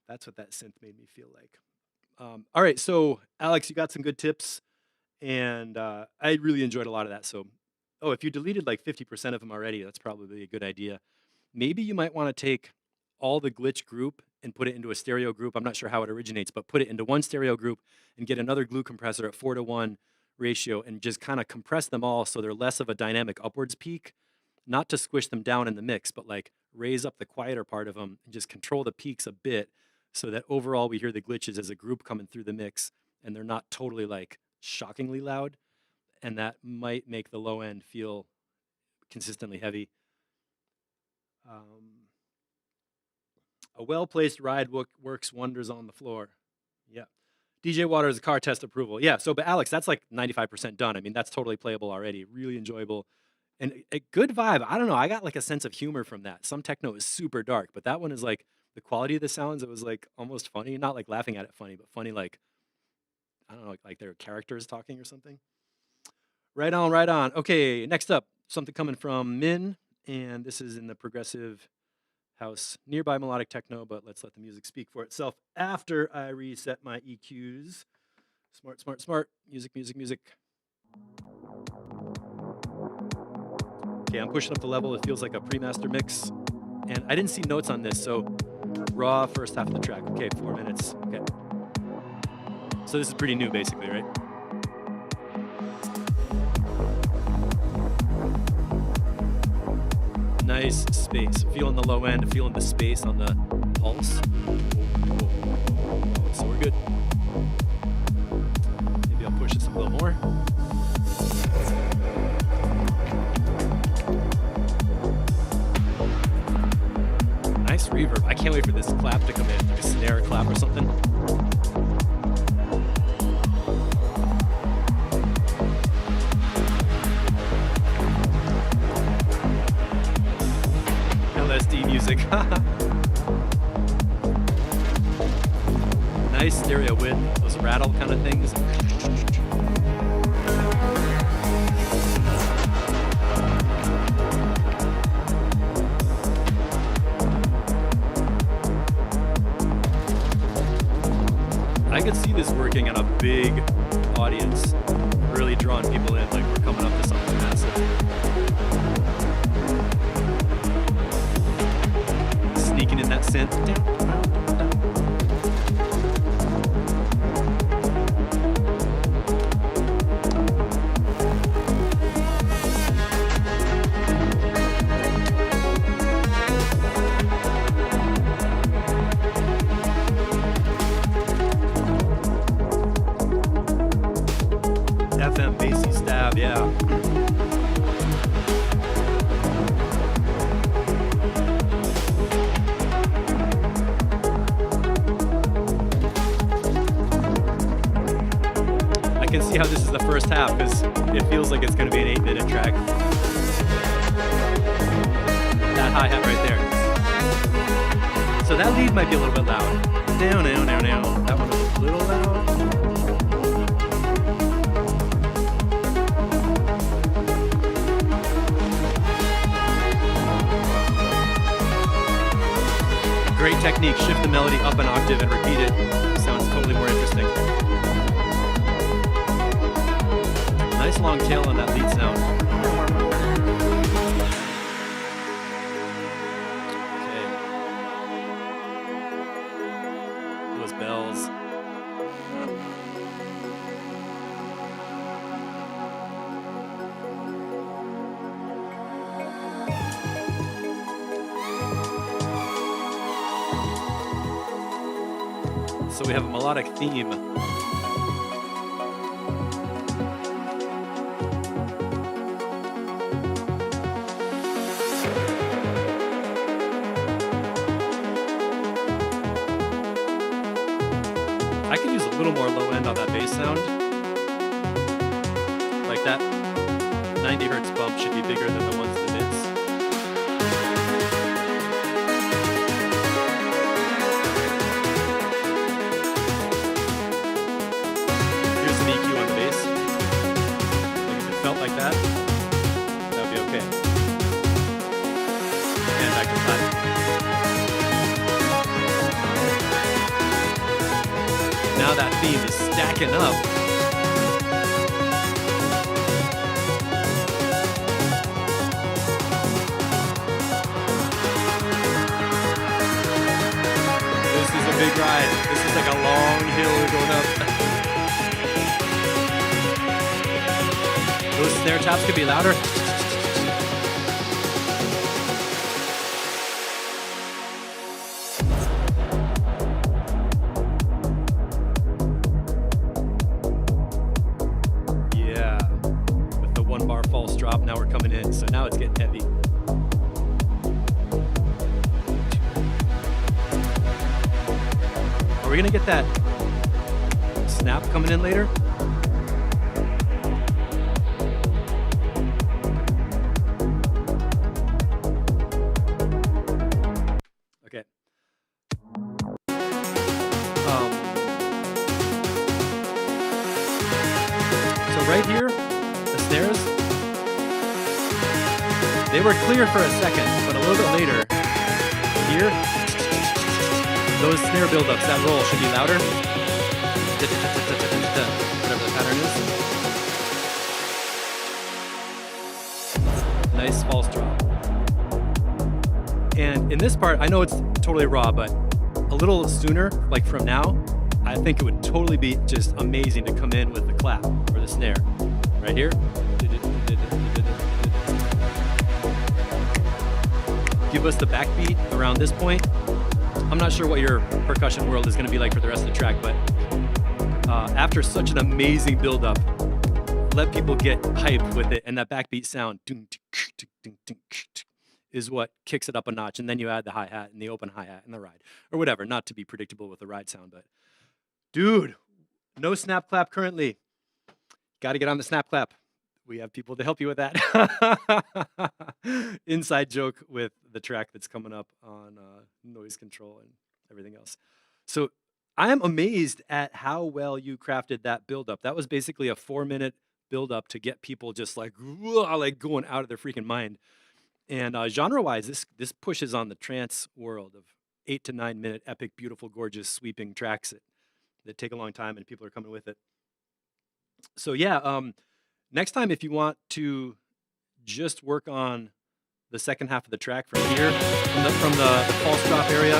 That's what that synth made me feel like. All right, so Alex, you got some good tips, and I really enjoyed a lot of that. So, if you deleted like 50% of them already, that's probably a good idea. Maybe you might want to take all the glitch group and put it into a stereo group. I'm not sure how it originates, but put it into one stereo group and get another glue compressor at 4:1 ratio and just kind of compress them all so they're less of a dynamic upwards peak, not to squish them down in the mix, but like raise up the quieter part of them and just control the peaks a bit so that overall we hear the glitches as a group coming through the mix and they're not totally like shockingly loud. And that might make the low end feel consistently heavy. A well-placed ride works wonders on the floor. Yeah. DJ Waters, car test approval. Yeah, so, but Alex, that's like 95% done. I mean, that's totally playable already. Really enjoyable. And a good vibe. I don't know. I got like a sense of humor from that. Some techno is super dark, but that one is like, the quality of the sounds, it was like almost funny. Not like laughing at it funny, but funny like, I don't know, like their characters talking or something. Right on, right on. Okay, next up, something coming from Min, and this is in the progressive house, nearby melodic techno, but let's let the music speak for itself after I reset my EQs. Smart, smart, smart. Music, music, music. Okay, I'm pushing up the level. It feels like a pre-master mix. And I didn't see notes on this, so raw first half of the track. Okay, 4 minutes. Okay. So this is pretty new, basically, right? Nice space. Feeling the low end, feeling the space on the pulse. So we're good. Maybe I'll push this a little more. Nice reverb. I can't wait for this clap to come in, like a snare clap or something. LSD music. Nice stereo width, those rattle kind of things. I could see this working on a big audience, really drawing people in, like we're coming up to something massive. Sneaking in that synth. FM bassy stab, yeah. I can see how this is the first half because it feels like it's going to be an 8-minute track. That hi-hat right there. So that lead might be a little bit loud. Down, down, down, down. That one was a little loud. Great technique. Shift the melody up an octave and repeat it. Sounds probably more interesting. Nice long tail on that lead sound. Okay. Those bells. So we have a melodic theme. I could use a little more low end on that bass sound. Like that 90 hertz bump should be bigger than the ones in the mids. Here's an EQ on the bass. Like if it felt like that, that would be okay. And back to flat. Now that theme is stacking up. This is a big ride. This is like a long hill going up. Those snare taps could be louder. Now we're coming in, so now it's getting heavy. Are we gonna get that snap coming in later? Okay. So right here, the snares, they were clear for a second, but a little bit later, here, those snare buildups, that roll should be louder. Whatever the pattern is. Nice false drop. And in this part, I know it's totally raw, but a little sooner, like from now, I think it would totally be just amazing to come in with the clap or the snare. Right here. Give us the backbeat around this point. I'm not sure what your percussion world is going to be like for the rest of the track, but after such an amazing build-up, let people get hyped with it, and that backbeat sound is what kicks it up a notch, and then you add the hi-hat and the open hi-hat and the ride, or whatever, not to be predictable with the ride sound, but dude, no snap clap currently. Got to get on the snap clap. We have people to help you with that. Inside joke with the track that's coming up on noise control and everything else. So I am amazed at how well you crafted that build-up. That was basically a 4-minute build-up to get people just like going out of their freaking mind. And genre-wise, this pushes on the trance world of 8 to 9 minute epic, beautiful, gorgeous, sweeping tracks that take a long time and people are coming with it. So yeah, next time, if you want to just work on the second half of the track from here, from the false drop area,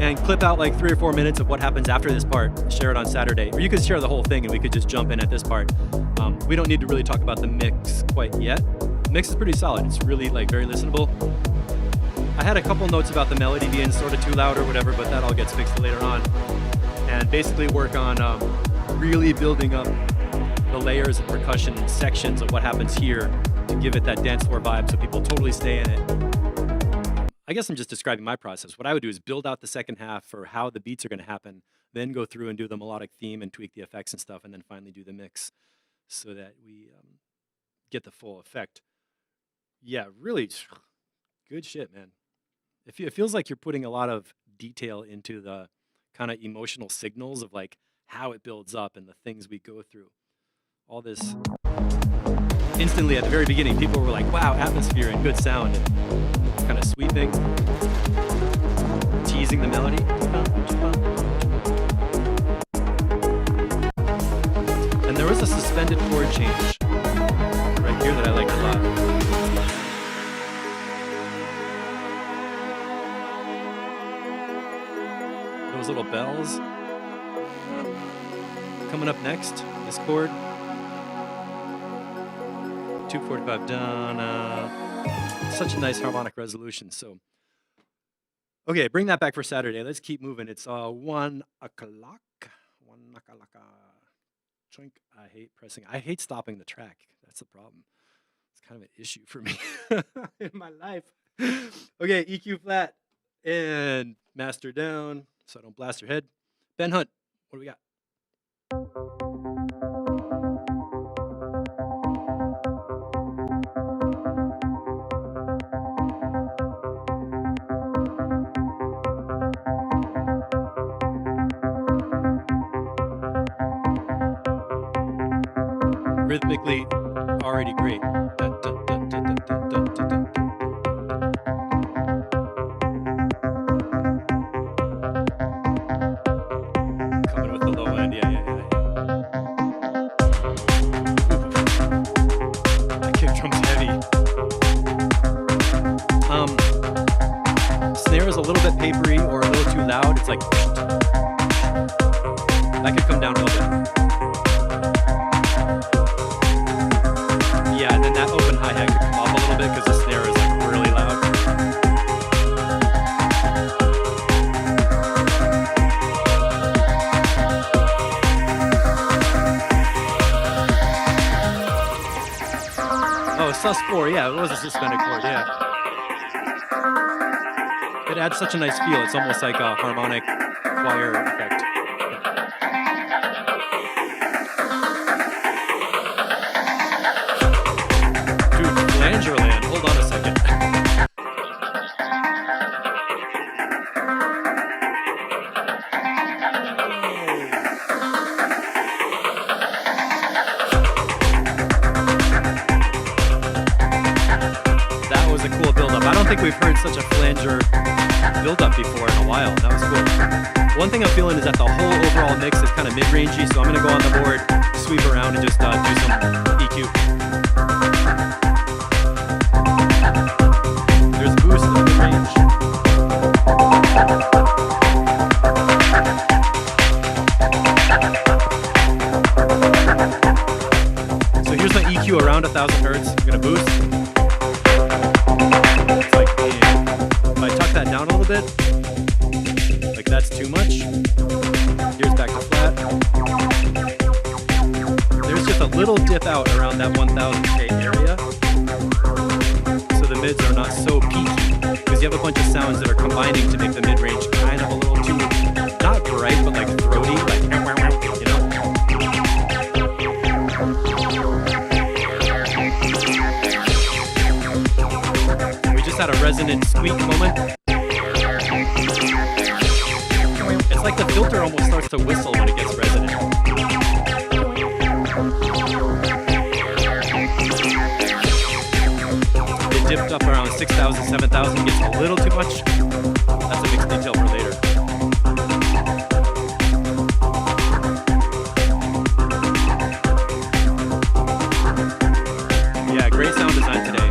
and clip out like 3 or 4 minutes of what happens after this part, share it on Saturday. Or you could share the whole thing and we could just jump in at this part. We don't need to really talk about the mix quite yet. The mix is pretty solid. It's really like very listenable. I had a couple notes about the melody being sort of too loud or whatever, but that all gets fixed later on. And basically work on really building up the layers of percussion and sections of what happens here to give it that dance floor vibe so people totally stay in it. I guess I'm just describing my process. What I would do is build out the second half for how the beats are going to happen, then go through and do the melodic theme and tweak the effects and stuff, and then finally do the mix so that we get the full effect. Yeah, really good shit, man. It feels like you're putting a lot of detail into the kind of emotional signals of like how it builds up and the things we go through. All this. Instantly at the very beginning, people were like, wow, atmosphere and good sound. And kind kind of sweeping, teasing the melody. And there was a suspended chord change right here that I liked a lot. Those little bells. Coming up next, this chord. 245 down. Such a nice harmonic resolution. So, okay, bring that back for Saturday. Let's keep moving. It's 1 o'clock. 1 o'clock. Chunk. I hate stopping the track. That's the problem. It's kind of an issue for me in my life. Okay, EQ flat and master down so I don't blast your head. Ben Hunt, what do we got? Rhythmically already great. Dun, dun, dun, dun, dun, dun, dun, dun, dun. Coming with the low end, yeah. That kick drum's heavy. Snare is a little bit papery or a little too loud. It's like that could come down a little bit. Yeah, and then that open hi-hat could come off a little bit because the snare is like really loud. Oh, sus4, yeah, it was a suspended chord, yeah. It adds such a nice feel. It's almost like a harmonic choir effect. Flangerland. Hold on a second. That was a cool build-up. I don't think we've heard such a flanger build-up before in a while. That was cool. One thing I'm feeling is that the whole overall mix is kind of mid-rangey, so I'm going to go on the board, sweep around, and just do some EQ. There's boost in the mid-range. So here's my EQ around 1,000 hertz. I'm going to boost. It's like, if I tuck that down a little bit, like that's too much. Here's back to flat. There's just a little dip out around that 1000K area. So the mids are not so peaky. Because you have a bunch of sounds that are combining to make the mid-range kind of a little too, not bright, but like throaty, like, you know? We just had a resonant squeak moment. It's like the filter almost starts to whistle when it gets resonant. It dipped up around 6,000, 7,000, gets a little too much. That's a mixed detail for later. Yeah, great sound design today.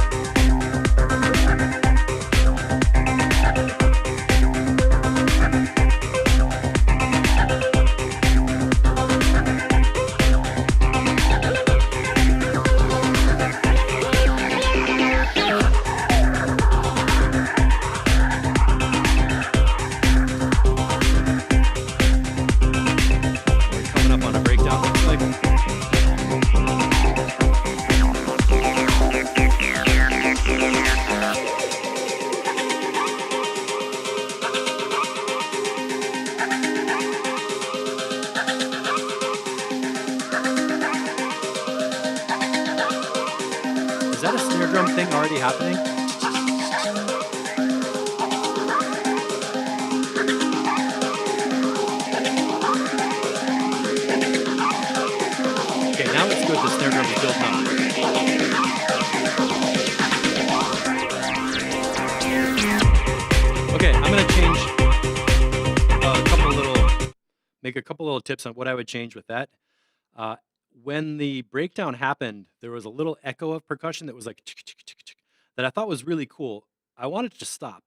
Is that a snare drum thing already happening? Okay, now it's good. The snare drum is built up. I'm gonna change make a couple little tips on what I would change with that. When the breakdown happened, there was a little echo of percussion that was like that I thought was really cool. I wanted it to stop.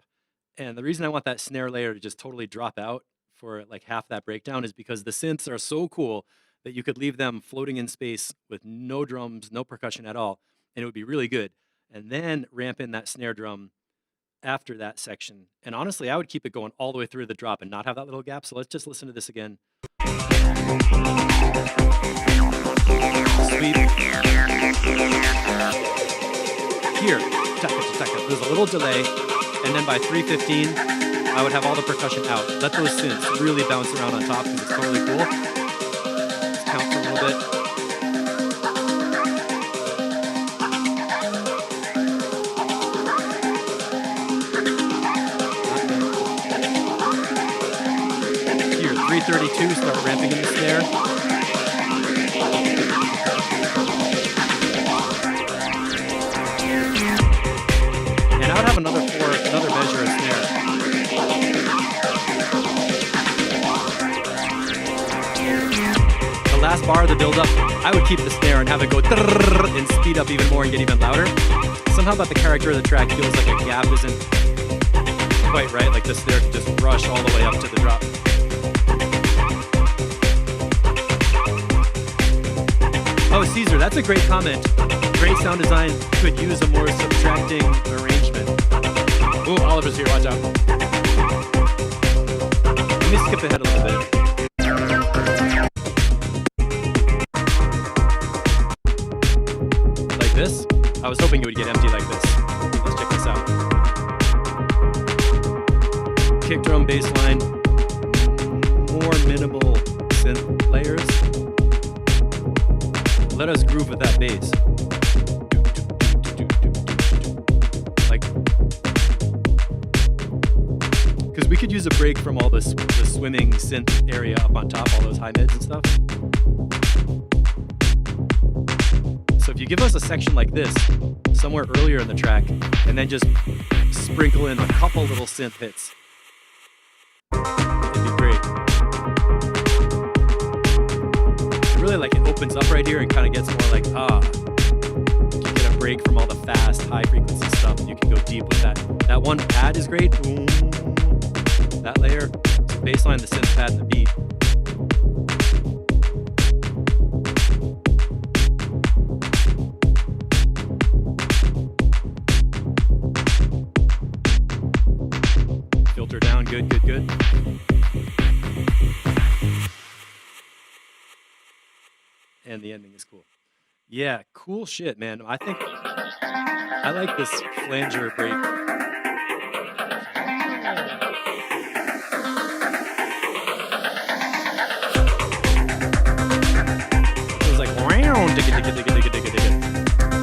And the reason I want that snare layer to just totally drop out for like half that breakdown is because the synths are so cool that you could leave them floating in space with no drums, no percussion at all, and it would be really good. And then ramp in that snare drum after that section. And honestly, I would keep it going all the way through the drop and not have that little gap. So let's just listen to this again. Sweep. Here, there's a little delay, and then by 3:15, I would have all the percussion out. Let those synths really bounce around on top because it's totally cool. Let's count for a little bit. Here, 3:32, start ramping in the snare. And I would have another measure of snare. The last bar of the build-up, I would keep the snare and have it go and speed up even more and get even louder. Somehow about the character of the track feels like a gap isn't quite right, like the snare could just rush all the way up to the drop. Oh, Caesar, that's a great comment. Great sound design could use a more subtracting arrangement. Ooh, Oliver's here, watch out. Let me skip ahead a little bit. Like this? I was hoping it would get empty like this. Let's check this out. Kick drum, bass line, more minimal synth layers. Let us groove with that bass. Because we could use a break from all the swimming synth area up on top, all those high mids and stuff. So if you give us a section like this, somewhere earlier in the track, and then just sprinkle in a couple little synth hits, it'd be great. Really, like, it opens up right here and kind of gets more like, you get a break from all the fast, high frequency stuff. You can go deep with that. That one pad is great. Ooh, that layer, bass line, the synth pad, and the beat. Filter down, good, good, good. And the ending is cool. Yeah, cool shit, man. I think I like this flanger break. It was like,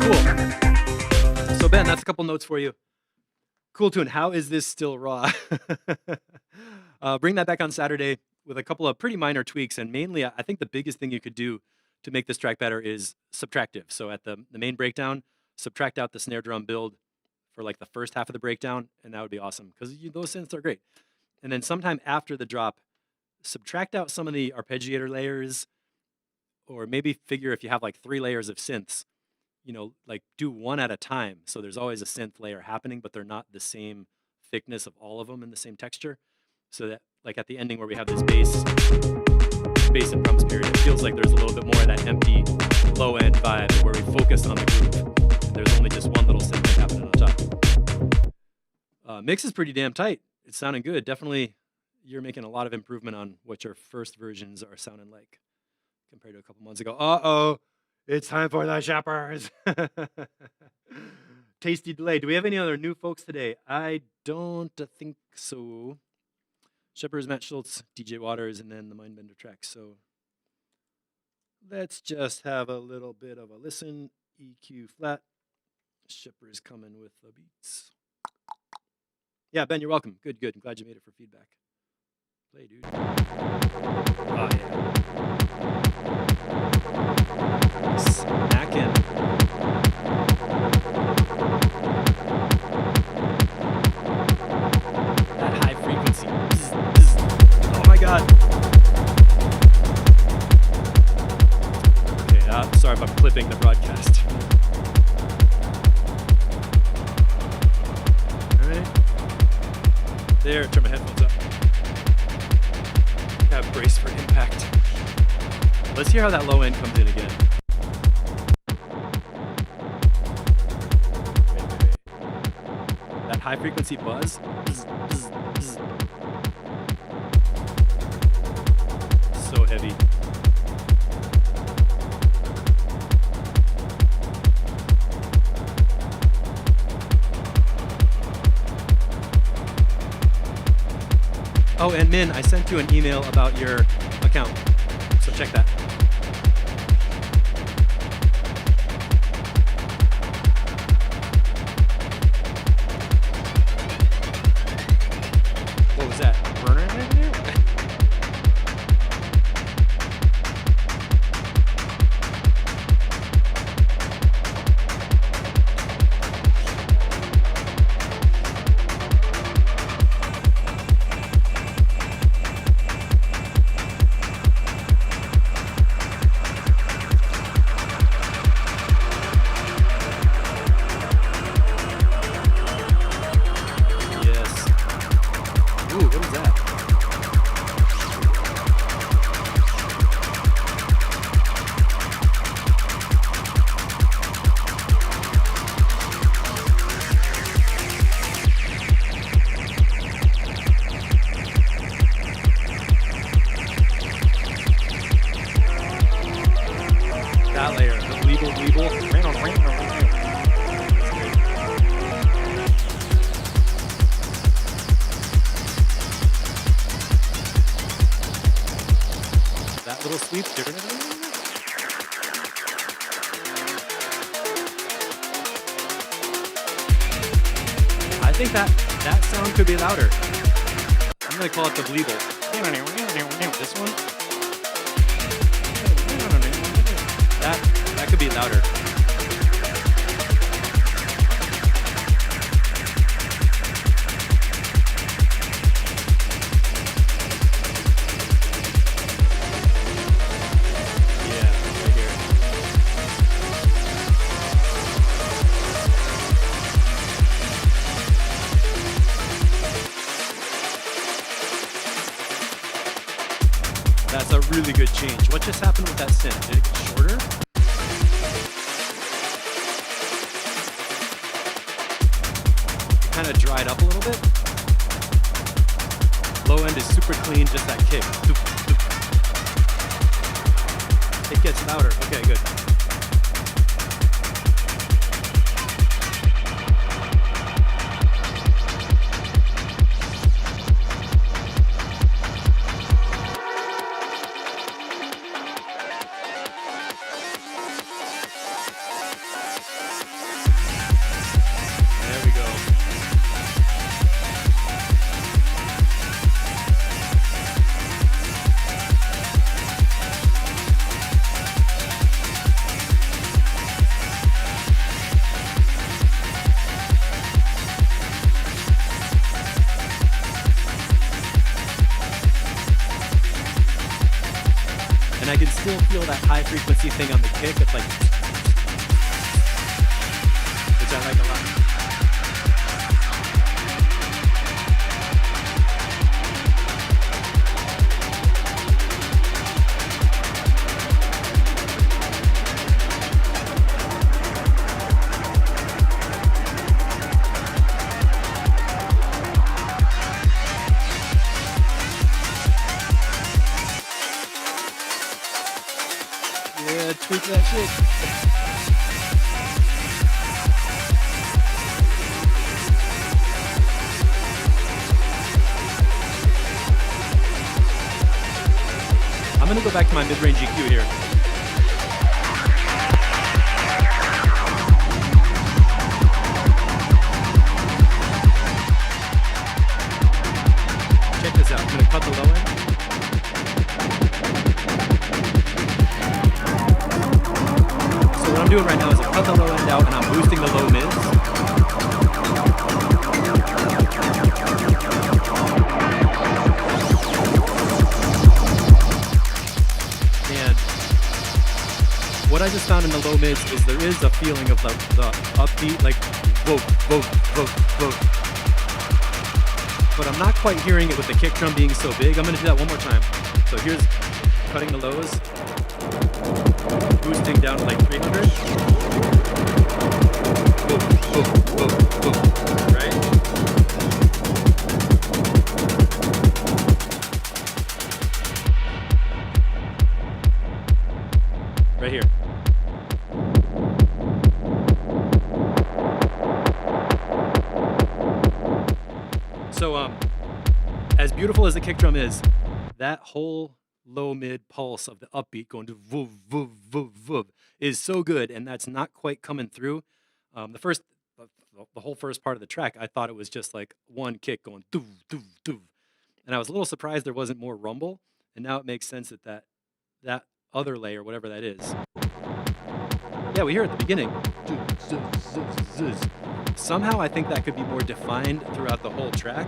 cool. So Ben, that's a couple notes for you. Cool tune. How is this still raw? Bring that back on Saturday with a couple of pretty minor tweaks, and mainly, I think the biggest thing you could do to make this track better is subtractive. So at the main breakdown, subtract out the snare drum build for like the first half of the breakdown, and that would be awesome because those synths are great. And then sometime after the drop, subtract out some of the arpeggiator layers, or maybe figure if you have like 3 layers of synths, like do one at a time. So there's always a synth layer happening, but they're not the same thickness of all of them in the same texture. So that like at the ending where we have this bass and drums period, it feels like there's a little bit more of that empty low end vibe where we focus on the groove and there's only just one little synth thing happening on top. Mix is pretty damn tight. It's sounding good. Definitely you're making a lot of improvement on what your first versions are sounding like compared to a couple months ago. Uh-oh, it's time for the Sheppers. Tasty delay. Do we have any other new folks today? I don't think so. Sheppers, Matt Schultz, DJ Waters, and then the Mindbender track. So let's just have a little bit of a listen. EQ flat. Sheppers coming with the beats. Yeah, Ben, you're welcome. Good, good. I'm glad you made it for feedback. Play, dude. Oh, yeah. Smacking. That high frequency. Sorry if I'm clipping the broadcast. All right. There, turn my headphones up. Yeah, brace for impact. Let's hear how that low end comes in again. That high frequency buzz. Bzz, bzz, bzz. So heavy. Oh, and Min, I sent you an email about your account, so check that. What was that? That layer, the bleeble. That little sweep. I think that sound could be louder. I'm gonna call it the bleeble. This one. That could be louder. Yeah, right here. That's a really good change. What just happened with that synth? Did it get shorter? Kind of dried up a little bit. Low end is super clean, just that kick. It gets louder. Okay, good. There we go. And I can still feel that high frequency thing on the kick. It's like, which I like a lot. Yeah, tweak that shit. I'm gonna go back to my mid-range EQ here. Check this out. I'm gonna cut the low end. So what I'm doing right now is I cut the low end out and I'm boosting the low mids. what I just found in the low mids is there is a feeling of the upbeat, like whoa, whoa, whoa, whoa. But I'm not quite hearing it with the kick drum being so big. I'm gonna do that one more time. So here's cutting the lows, boosting down to like 300. Whoa, whoa, whoa, whoa, right? Right here. So, as beautiful as the kick drum is, that whole low mid pulse of the upbeat going to vuv, vuv, vuv, vuv is so good, and that's not quite coming through. The whole first part of the track, I thought it was just like one kick going doof, doof, doof. And I was a little surprised there wasn't more rumble, and now it makes sense that other layer, whatever that is. Yeah, we hear it at the beginning. Somehow I think that could be more defined throughout the whole track.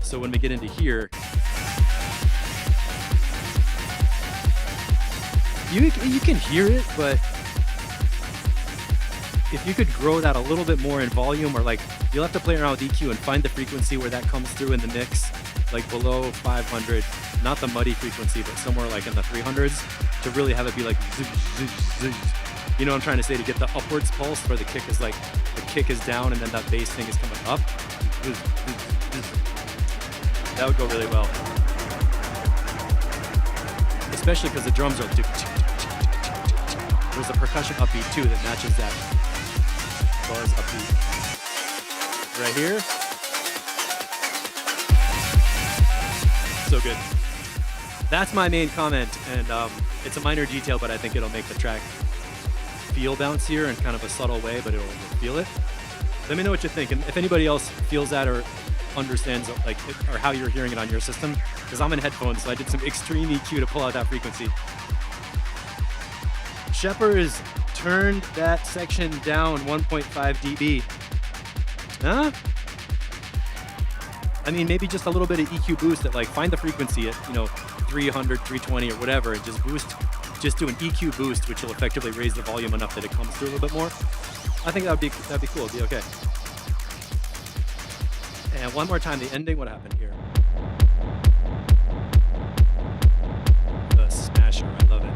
So when we get into here, you can hear it, but if you could grow that a little bit more in volume, or like you'll have to play around with EQ and find the frequency where that comes through in the mix, like below 500, not the muddy frequency, but somewhere like in the 300s, to really have it be like zzz, zzz, zzz. You know what I'm trying to say, to get the upwards pulse where the kick is like, the kick is down and then that bass thing is coming up. That would go really well. Especially because the drums are... There's a percussion upbeat too that matches that buzz upbeat. Right here. So good. That's my main comment, and it's a minor detail, but I think it'll make the track feel bouncier in kind of a subtle way, but it'll feel it. Let me know what you think, and if anybody else feels that or understands like or how you're hearing it on your system, because I'm in headphones, so I did some extreme EQ to pull out that frequency. Shepard's turned that section down 1.5 dB. Huh? I mean, maybe just a little bit of EQ boost at like, find the frequency at, 300, 320 or whatever, and just do an EQ boost, which will effectively raise the volume enough that it comes through a little bit more. I think that'd be cool, it'd be okay. And one more time, the ending, what happened here? The smasher, I love it.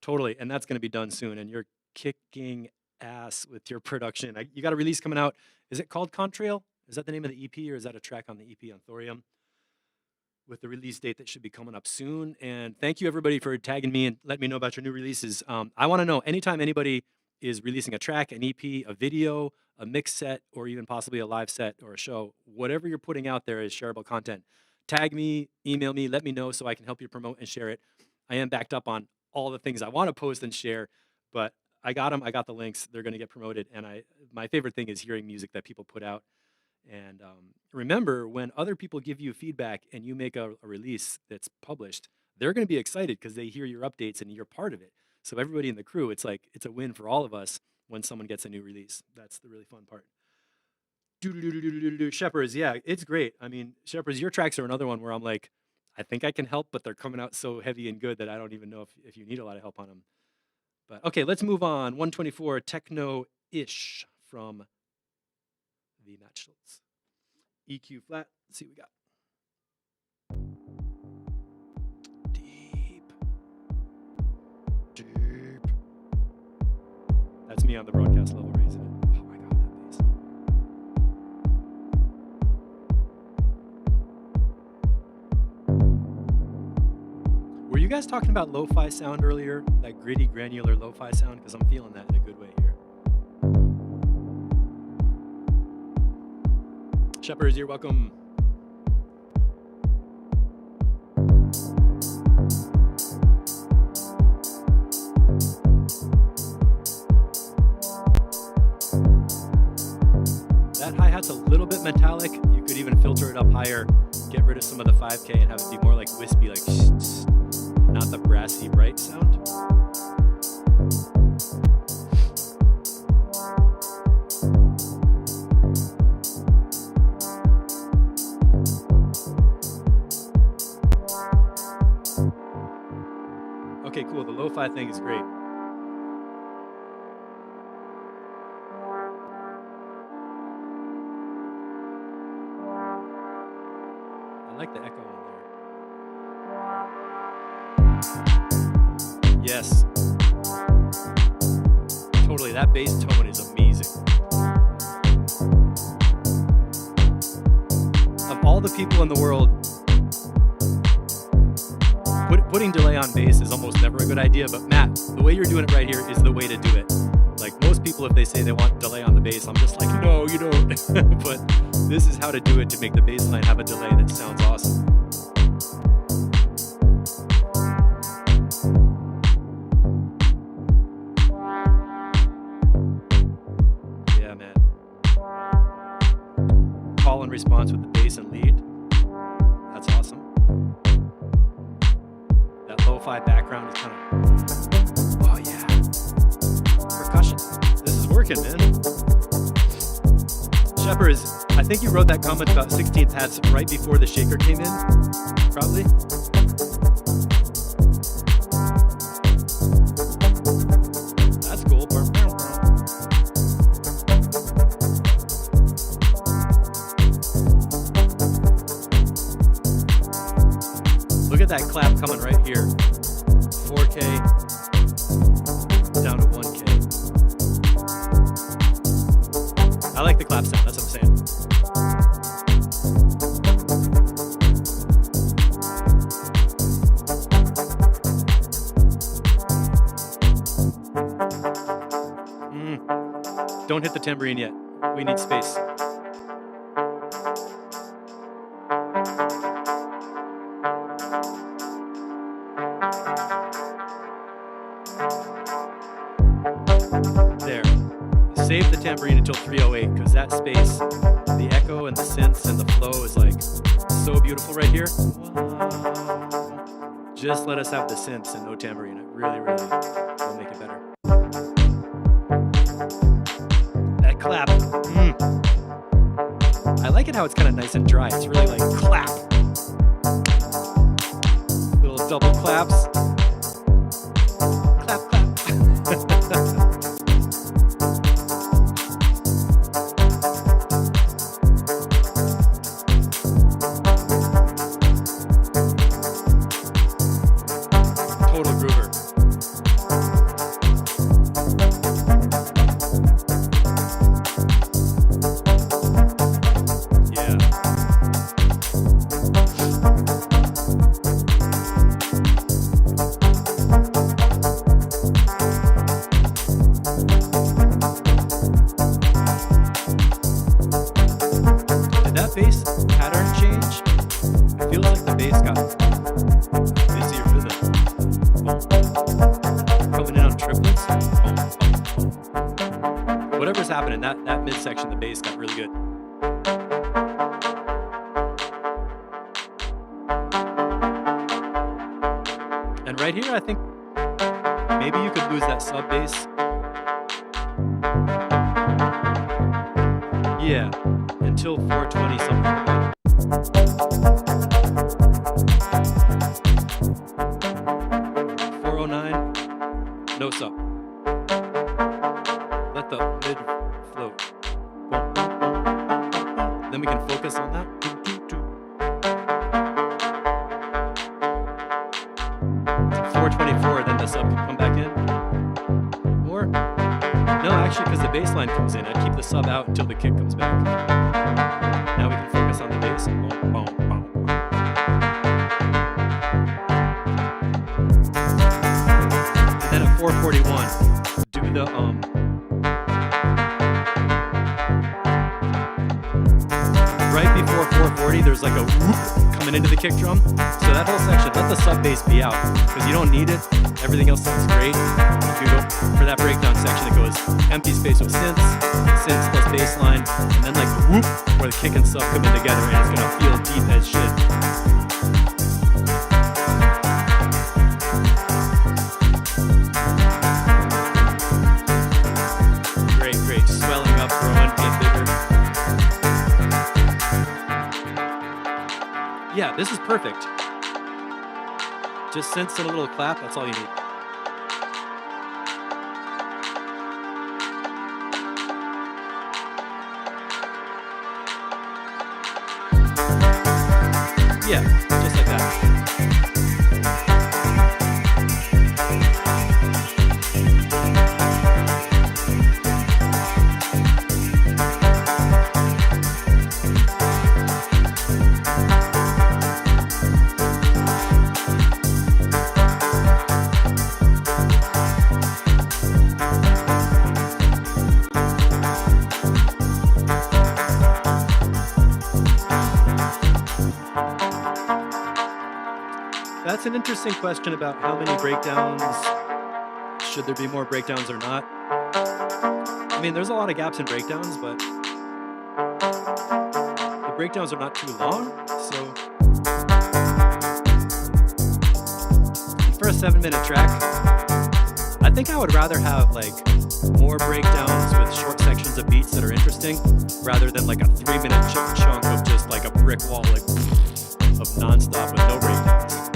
Totally, and that's gonna be done soon, and you're kicking ass with your production. You got a release coming out. Is it called Contrail? Is that the name of the EP, or is that a track on the EP on Thorium? With the release date that should be coming up soon. And thank you everybody for tagging me and letting me know about your new releases. I want to know anytime anybody is releasing a track, an EP, a video, a mix set, or even possibly a live set or a show, whatever you're putting out there is shareable content. Tag me, email me, let me know so I can help you promote and share it. I am backed up on all the things I want to post and share, but I got them, I got the links, they're going to get promoted. And my favorite thing is hearing music that people put out. And remember, when other people give you feedback and you make a release that's published, they're going to be excited because they hear your updates and you're part of it. So everybody in the crew, it's like, it's a win for all of us when someone gets a new release. That's the really fun part. Shepherds, yeah, it's great. I mean, Shepherds, your tracks are another one where I'm like, I think I can help, but they're coming out so heavy and good that I don't even know if you need a lot of help on them. But okay, let's move on. 124 techno-ish from the Matchlets. EQ flat. Let's see what we got. Deep. That's me on the broadcast level raising it. Oh my God, that bass. Were you guys talking about lo-fi sound earlier? That gritty, granular lo-fi sound? Because I'm feeling that in a good way here. Shepherds, you're welcome. That hi-hat's a little bit metallic. You could even filter it up higher, get rid of some of the 5K and have it be more like wispy, like not the brassy, bright sound. Okay, cool. The lo-fi thing is great. I like the echo on there. Yes. Totally, that bass tone is amazing. Of all the people in the world, putting delay on bass is almost never a good idea, but Matt, the way you're doing it right here is the way to do it. Like most people, if they say they want delay on the bass, I'm just like, no, you don't. But this is how to do it to make the bass line have a delay that sounds awesome. Yeah, man. Call and response with the bass and lead. That's awesome. That lo-fi background is kind of, oh yeah, percussion. This is working, man. Shepard, I think you wrote that comment about 16th hats right before the shaker came in, probably. That's cool. Look at that clap coming right here. 4K down to 1K. I like the clap sound, that's what I'm saying. Don't hit the tambourine yet. We need space. There. Save the tambourine until 308 because that space, the echo and the synths and the flow is like so beautiful right here. Just let us have the synths and no tambourine. It really, really will make it better. That clap. I like it how it's kind of nice and dry. It's really like clap. Little double claps. Clap, clap. Total groover. Bass pattern change. It feels like the bass got busier rhythm. Coming in on triplets. Whatever's happening, that midsection, the bass got really good. And right here, I think maybe you could lose that sub bass. Yeah. Until 420 something. 409, no sub. Let the mid float. Then we can focus on that. 424, then the sub can come back in. Or, no, actually, because the bass line comes in, I'd keep the sub out until the kick comes back. Now we can focus on the bass. Boom, boom, boom. And then at 441, do the right before 440, there's like a whoop coming into the kick drum. So that whole section, let the sub bass be out because you don't need it. Everything else sounds great. You go for that breakdown section, it goes empty space with synths plus bass line, and then like a whoop where the kick and sub come in together, and it's gonna feel deep as shit. Great, swelling up, growing, get bigger. Yeah, this is perfect. Just synths and a little clap, that's all you need. Yeah, just like that. That's an interesting question about how many breakdowns. Should there be more breakdowns or not? I mean, there's a lot of gaps in breakdowns, but the breakdowns are not too long. So for a 7-minute track, I think I would rather have like more breakdowns with short sections of beats that are interesting rather than like a 3-minute chunk of just like a brick wall like of nonstop with no breakdowns.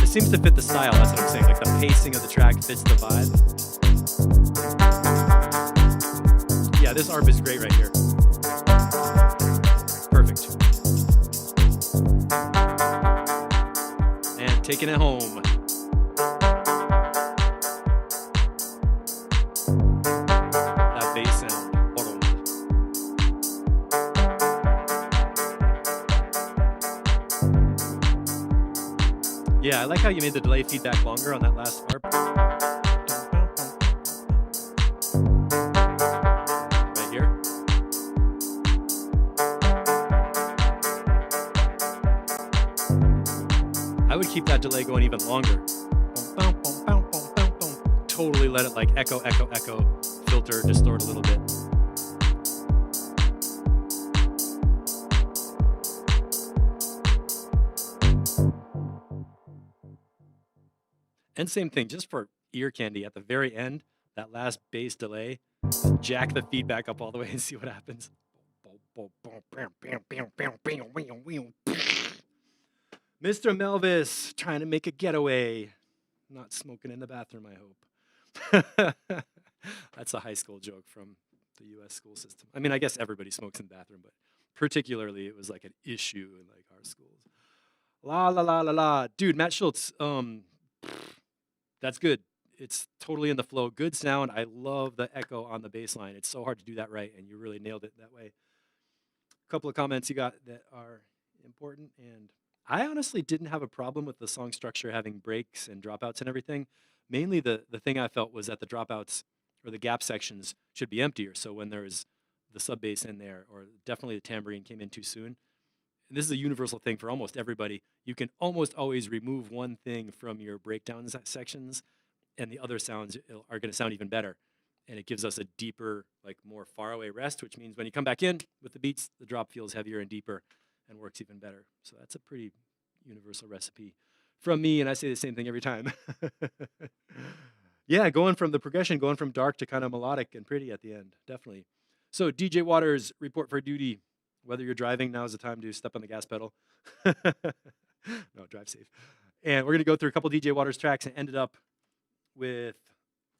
It seems to fit the style, that's what I'm saying. Like the pacing of the track fits the vibe. Yeah, this ARP is great right here. Perfect. And taking it home. That bass sound. Yeah, I like how you made the delay feedback longer on that last ARP. Right here. I would keep that delay going even longer. Totally let it like echo, echo, echo, filter, distort a little bit. And same thing, just for ear candy, at the very end, that last bass delay, jack the feedback up all the way and see what happens. Mr. Melvis trying to make a getaway. Not smoking in the bathroom, I hope. That's a high school joke from the U.S. school system. I mean, I guess everybody smokes in the bathroom, but particularly it was like an issue in like our schools. La la la la la. Dude, Matt Schultz, that's good. It's totally in the flow. Good sound. I love the echo on the bass line. It's so hard to do that right, and you really nailed it that way. A couple of comments you got that are important, and I honestly didn't have a problem with the song structure having breaks and dropouts and everything. Mainly the thing I felt was that the dropouts or the gap sections should be emptier. So when there's the sub bass in there, or definitely the tambourine came in too soon. And this is a universal thing for almost everybody. You can almost always remove one thing from your breakdown sections, and the other sounds are going to sound even better. And it gives us a deeper, like more faraway rest, which means when you come back in with the beats, the drop feels heavier and deeper and works even better. So that's a pretty universal recipe from me, and I say the same thing every time. Yeah, going from the progression, going from dark to kind of melodic and pretty at the end, definitely. So DJ Waters, report for duty. Whether you're driving, now's the time to step on the gas pedal. No, drive safe. And we're going to go through a couple DJ Waters tracks and ended up with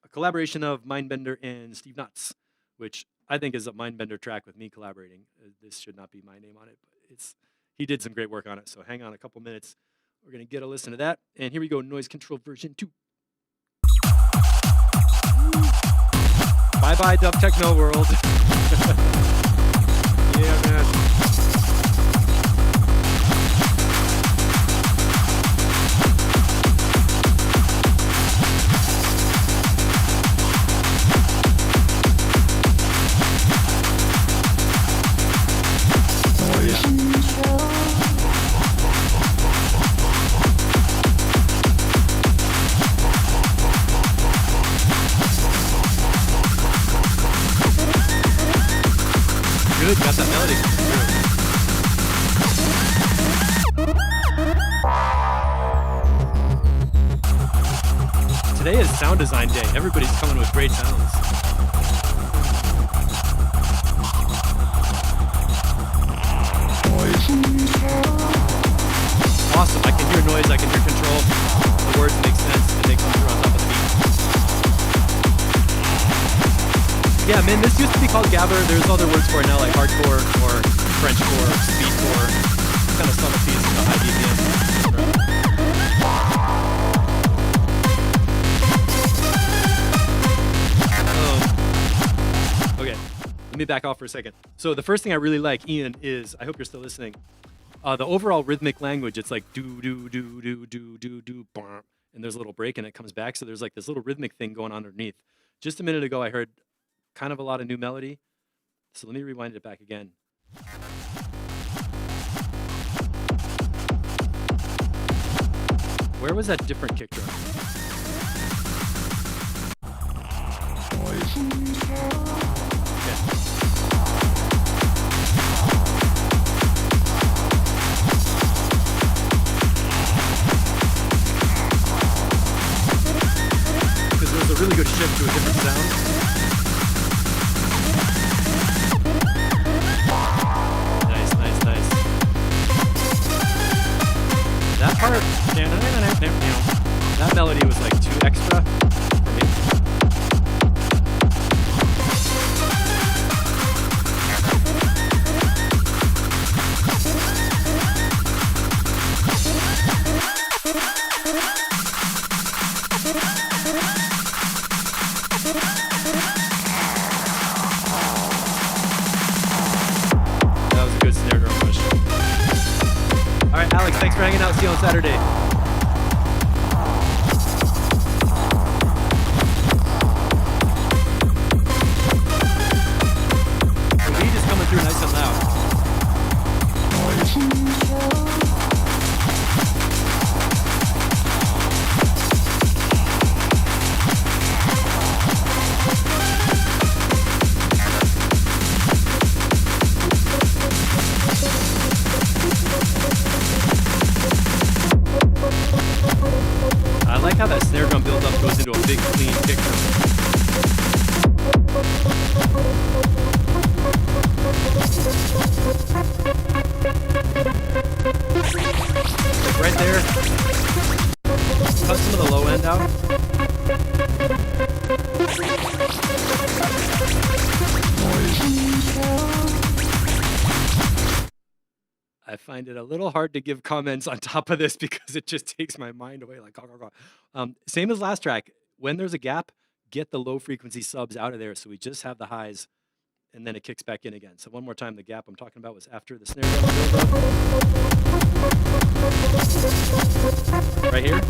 a collaboration of Mindbender and Steve Knotts, which I think is a Mindbender track with me collaborating. This should not be my name on it, but he did some great work on it. So hang on a couple minutes. We're going to get a listen to that. And here we go, Noise Control version 2. Bye-bye, Dub Techno World. Yeah, man. Good, got that melody. Today is sound design day. Everybody's coming with great sounds. Awesome, I can hear noise, I can hear control. The words make sense and they come through on top of the beat. Yeah, man, this used to be called gabber. There's other words for it now, like hardcore or Frenchcore, speedcore. kind of subtleties in the high BPM. Okay, let me back off for a second. So the first thing I really like, Ian, is, I hope you're still listening, the overall rhythmic language. It's like do do do do do do do, and there's a little break and it comes back. So there's like this little rhythmic thing going on underneath. Just a minute ago, I heard kind of a lot of new melody. So let me rewind it back again. Where was that different kick drum? Because there was a really good shift to a different sound. Nice. That part, that melody was like too extra for me. That was a good snare drum push. All right, Alex, thanks for hanging out. See you on Saturday. The lead is coming through nice and loud. I like how that snare drum build up goes into a big clean kick drum. Like right there, cut some of the low end out. I find it a little hard to give comments on top of this because it just takes my mind away. Like, same as last track. When there's a gap, get the low frequency subs out of there so we just have the highs, and then it kicks back in again. So one more time, the gap I'm talking about was after the snare drum build up. Right here,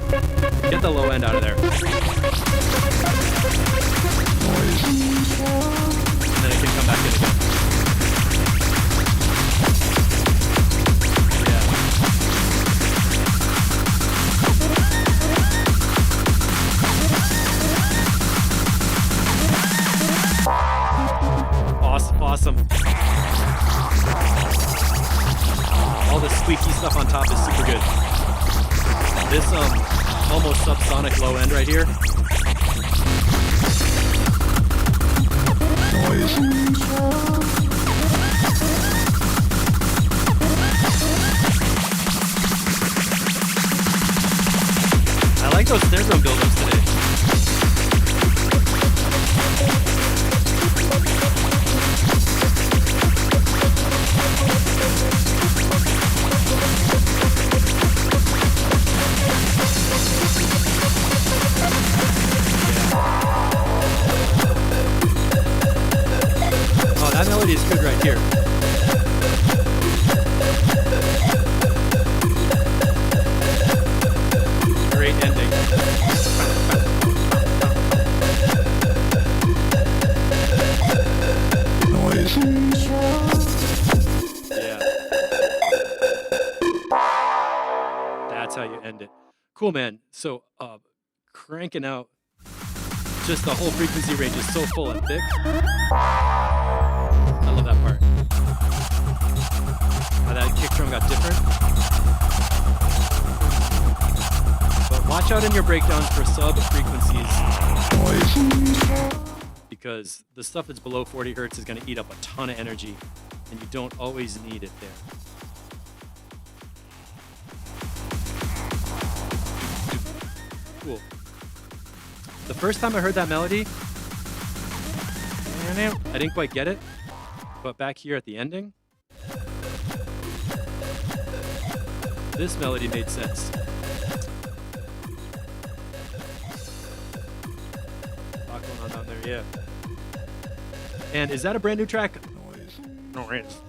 get the low end out of there. And then it can come back in again. Awesome. All the squeaky stuff on top is super good. This almost subsonic low end right here. I like those snare drum build-ups today. That melody is good right here. Great ending. Yeah. That's how you end it. Cool, man. So, cranking out. Just the whole frequency range is so full and thick. I love that part. How that kick drum got different. But watch out in your breakdowns for sub frequencies, because the stuff that's below 40 hertz is going to eat up a ton of energy, and you don't always need it there. Cool. The first time I heard that melody, I didn't quite get it, but back here at the ending, this melody made sense. A lot going on down there, yeah. And is that a brand new track? No, it is.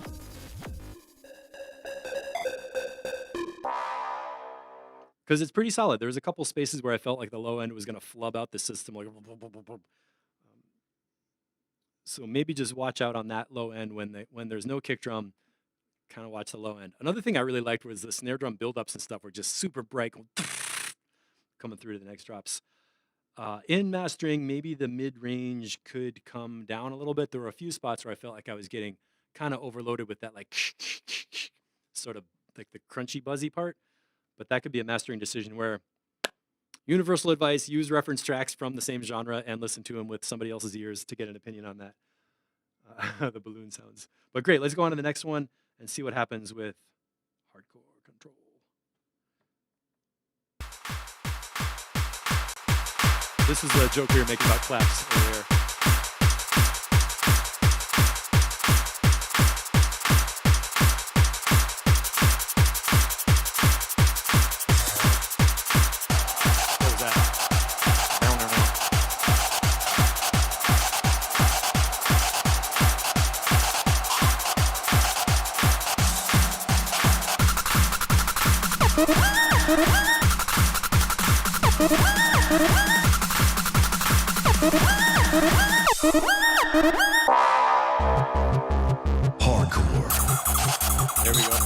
Because it's pretty solid. There was a couple spaces where I felt like the low end was going to flub out the system. Like, so maybe just watch out on that low end when there's no kick drum. Kind of watch the low end. Another thing I really liked was the snare drum buildups and stuff were just super bright, coming through to the next drops. In mastering, maybe the mid-range could come down a little bit. There were a few spots where I felt like I was getting kind of overloaded with that like sort of like the crunchy buzzy part. But that could be a mastering decision where universal advice, use reference tracks from the same genre and listen to them with somebody else's ears to get an opinion on that. The balloon sounds. But great, let's go on to the next one and see what happens with hardcore control. This is a joke we were making about claps earlier. Hardcore. There we go.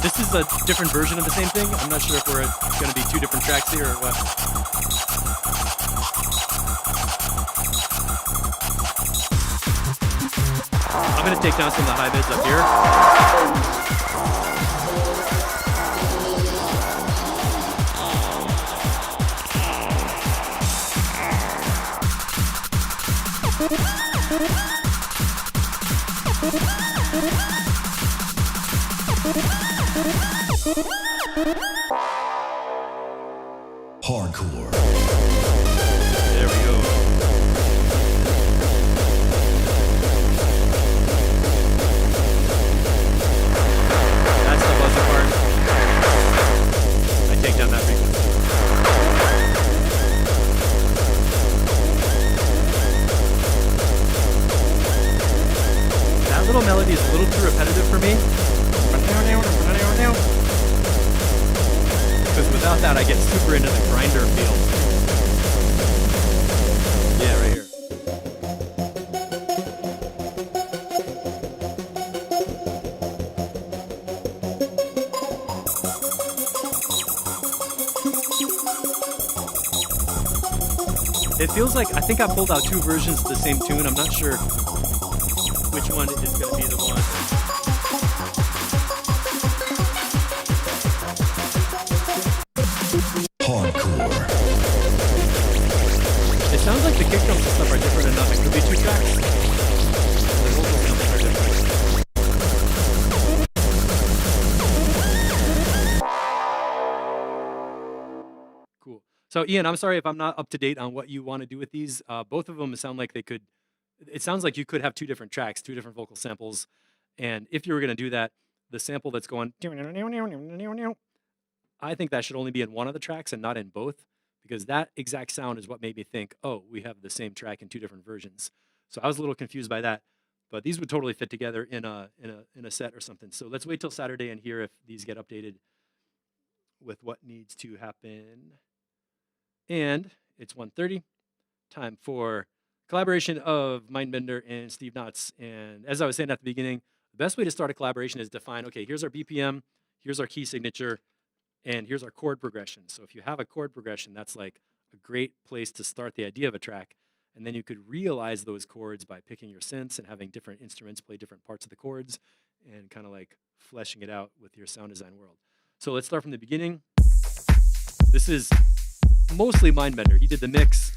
This is a different version of the same thing. I'm not sure if we're going to be two different tracks here or what. I'm going to take down some of the high mids up here. Hardcore. There we go. That's the buzzer part. I take down that frequency. That little melody is a little too repetitive for me. Because without that, I get super into the grinder feel. Yeah, right here. It feels like, I think I pulled out two versions of the same tune. I'm not sure which one is going to be the one. Hardcore. It sounds like the kick drums and stuff are different enough. It could be two tracks. The vocal samples are different. Cool. So Ian, I'm sorry if I'm not up to date on what you want to do with these. Both of them sound like they could. It sounds like you could have two different tracks, two different vocal samples. And if you were going to do that, the sample that's going, I think that should only be in one of the tracks and not in both, because that exact sound is what made me think, oh, we have the same track in two different versions. So I was a little confused by that, but these would totally fit together in a set or something. So let's wait till Saturday and hear if these get updated with what needs to happen. And it's 1:30, time for collaboration of Mindbender and Steve Knotts. And as I was saying at the beginning, the best way to start a collaboration is define, okay, here's our BPM, here's our key signature, and here's our chord progression. So if you have a chord progression, that's like a great place to start the idea of a track. And then you could realize those chords by picking your synths and having different instruments play different parts of the chords and kind of like fleshing it out with your sound design world. So let's start from the beginning. This is mostly Mindbender. He did the mix.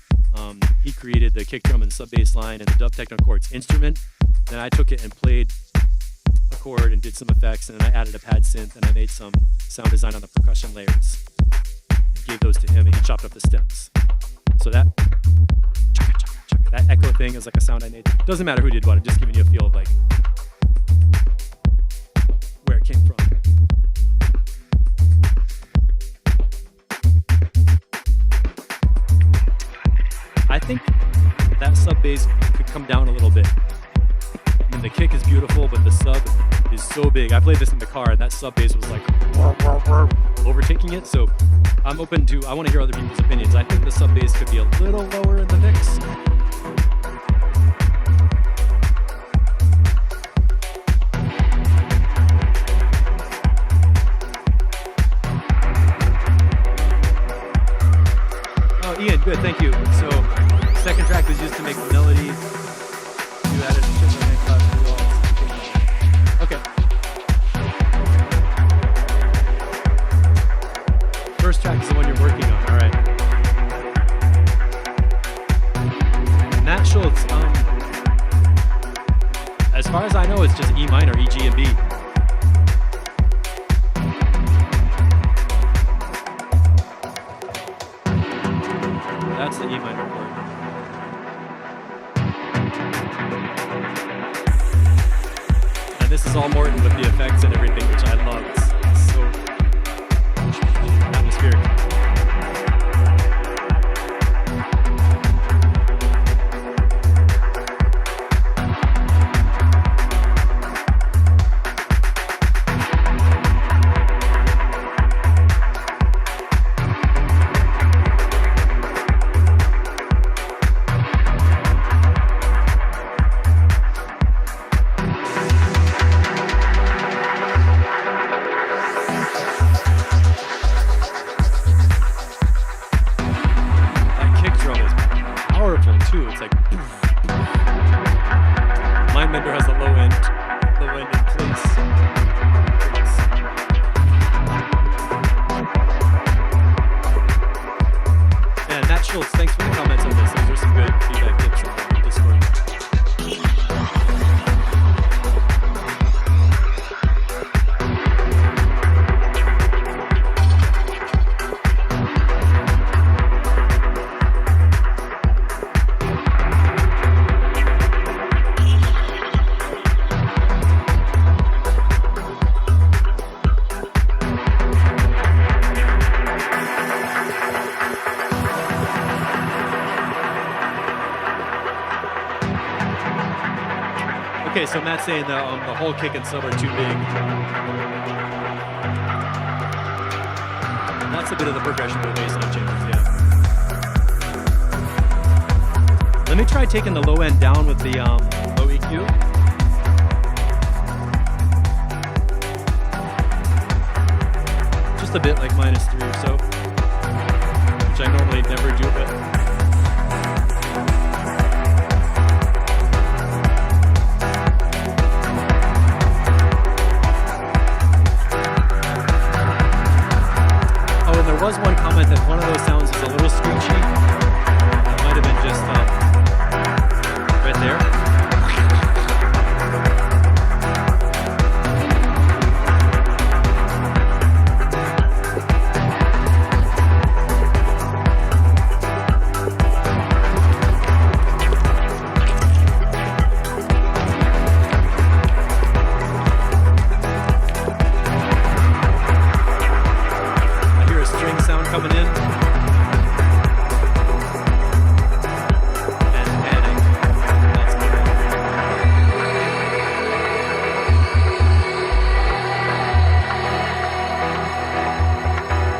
He created the kick drum and sub bass line and the dub techno chords instrument. Then I took it and played a chord and did some effects, and then I added a pad synth and I made some sound design on the percussion layers. And gave those to him and he chopped up the stems. So that echo thing is like a sound I made. Doesn't matter who did what, I'm just giving you a feel of like where it came from. think that sub bass could come down a little bit. I mean, the kick is beautiful, but the sub is so big. I played this in the car, and that sub bass was like overtaking it. So I'm open to, I want to hear other people's opinions. I think the sub bass could be a little lower in the mix. Oh, Ian, good, thank you. So second track was used to make the melody. You added shit like okay. First track is the one you're working on, all right. Matt Schultz, as far as I know, it's just E minor, E, G, and B. That's the E minor chord. And this is all Morton with the effects and everything, which I love. It's so atmospheric. Thanks for the comments on this. Those are some good feedback tips on Discord. Okay, so Matt's saying the whole kick and sub are too big. That's a bit of the progression of the bassline changes, yeah. Let me try taking the low end down with the low EQ. Just a bit, like -3 or so, which I normally never do, but there was one comment that one of those sounds is a little screechy. That might have been just right there. Coming in. And panning. That's good.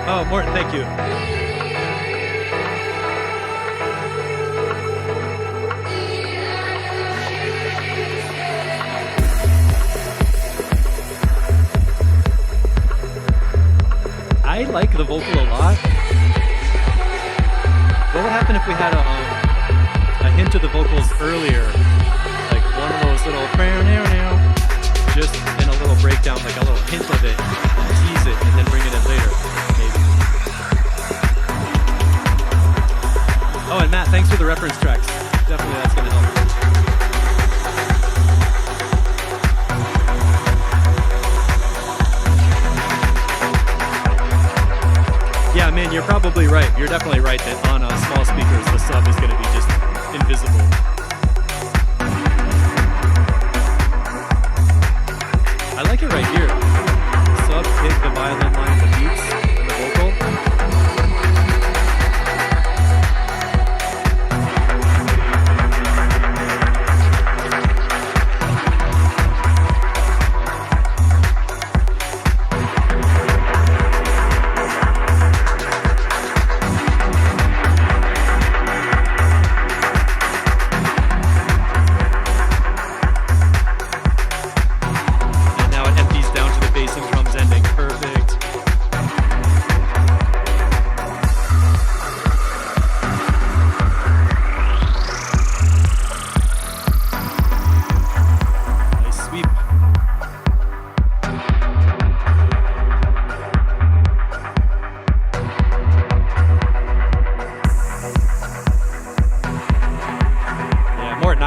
Oh, Morton, thank you. I like the vocal a lot. What would happen if we had a hint of the vocals earlier? Like one of those little just in a little breakdown, like a little hint of it, tease it, and then bring it in later, maybe. Oh, and Matt, thanks for the reference tracks. Definitely that's going to help. Yeah, man, you're probably right. You're definitely right that on small speakers, the sub is going to be just invisible. I like it right here. Sub, kick, the violin line, the beats, and the vocal.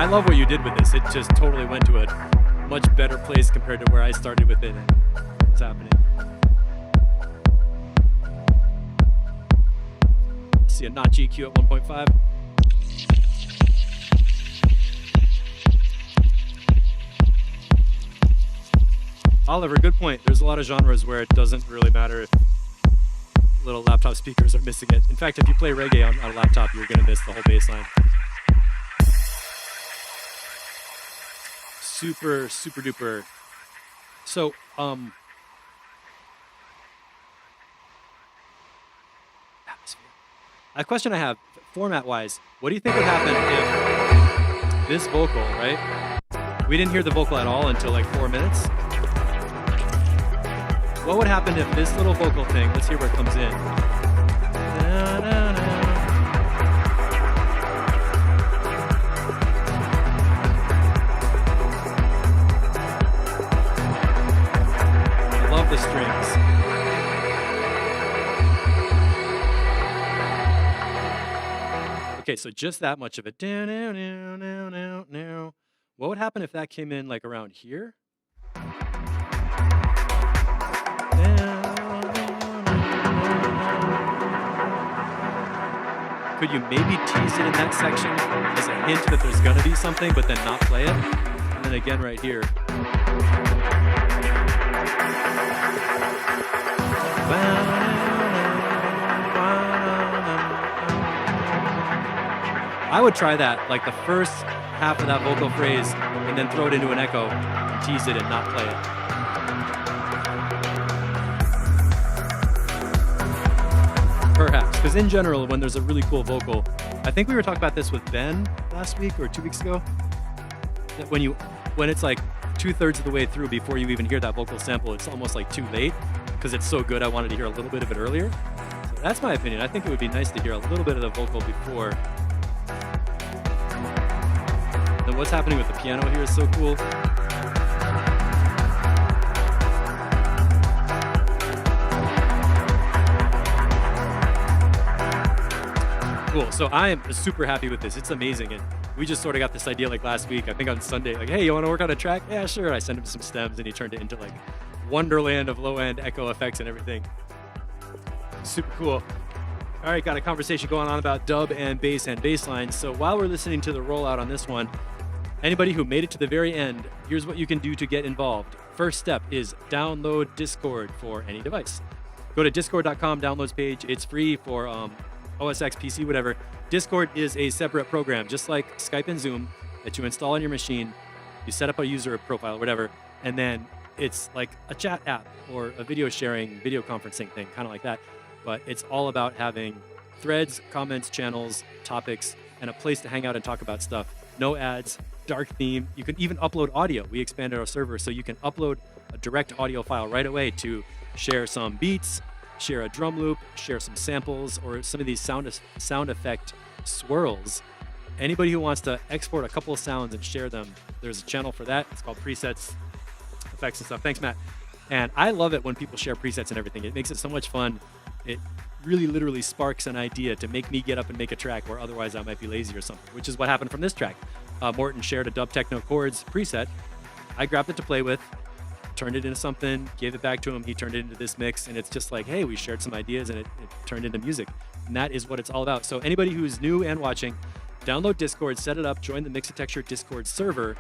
I love what you did with this. It just totally went to a much better place compared to where I started with it and what's happening. See a notch EQ at 1.5. Oliver, good point. There's a lot of genres where it doesn't really matter if little laptop speakers are missing it. In fact, if you play reggae on a laptop, you're going to miss the whole bass line. Super, super duper. So, a question I have, format-wise, what do you think would happen if this vocal, right? We didn't hear the vocal at all until like 4 minutes. What would happen if this little vocal thing, let's hear where it comes in. Na, na, na. I love the strings. Okay, so just that much of it. What would happen if that came in like around here? Could you maybe tease it in that section as a hint that there's gonna be something, but then not play it? And then again right here. I would try that, like the first half of that vocal phrase, and then throw it into an echo, and tease it and not play it. Perhaps, because in general, when there's a really cool vocal, I think we were talking about this with Ben last week or 2 weeks ago, that when it's like 2/3 of the way through before you even hear that vocal sample, it's almost like too late, because it's so good I wanted to hear a little bit of it earlier. So that's my opinion. I think it would be nice to hear a little bit of the vocal before. Then what's happening with the piano here is so cool. Cool. So I am super happy with this. It's amazing. And we just sort of got this idea like last week, I think on Sunday, like, hey, you want to work on a track? Yeah, sure. I sent him some stems and he turned it into like wonderland of low-end echo effects and everything. Super cool. All right, got a conversation going on about dub and bass lines. So while we're listening to the rollout on this one, anybody who made it to the very end, here's what you can do to get involved. First step is download Discord for any device. Go to discord.com, downloads page. It's free for OS X, PC, whatever. Discord is a separate program, just like Skype and Zoom, that you install on your machine. You set up a user profile, whatever, and then it's like a chat app or a video sharing, video conferencing thing, kind of like that. But it's all about having threads, comments, channels, topics, and a place to hang out and talk about stuff. No ads, dark theme. You can even upload audio. We expanded our server so you can upload a direct audio file right away to share some beats, share a drum loop, share some samples, or some of these sound effect swirls. Anybody who wants to export a couple of sounds and share them, there's a channel for that. It's called Presets, Effects and stuff. Thanks, Matt. And I love it when people share presets and everything. It makes it so much fun. It really literally sparks an idea to make me get up and make a track where otherwise I might be lazy or something, which is what happened from this track. Morton shared a dub techno chords preset. I grabbed it to play with, turned it into something, gave it back to him. He turned it into this mix, and it's just like, hey, we shared some ideas and it turned into music. And that is what it's all about. So anybody who's new and watching, download Discord, set it up, join the Mixitecture Discord server.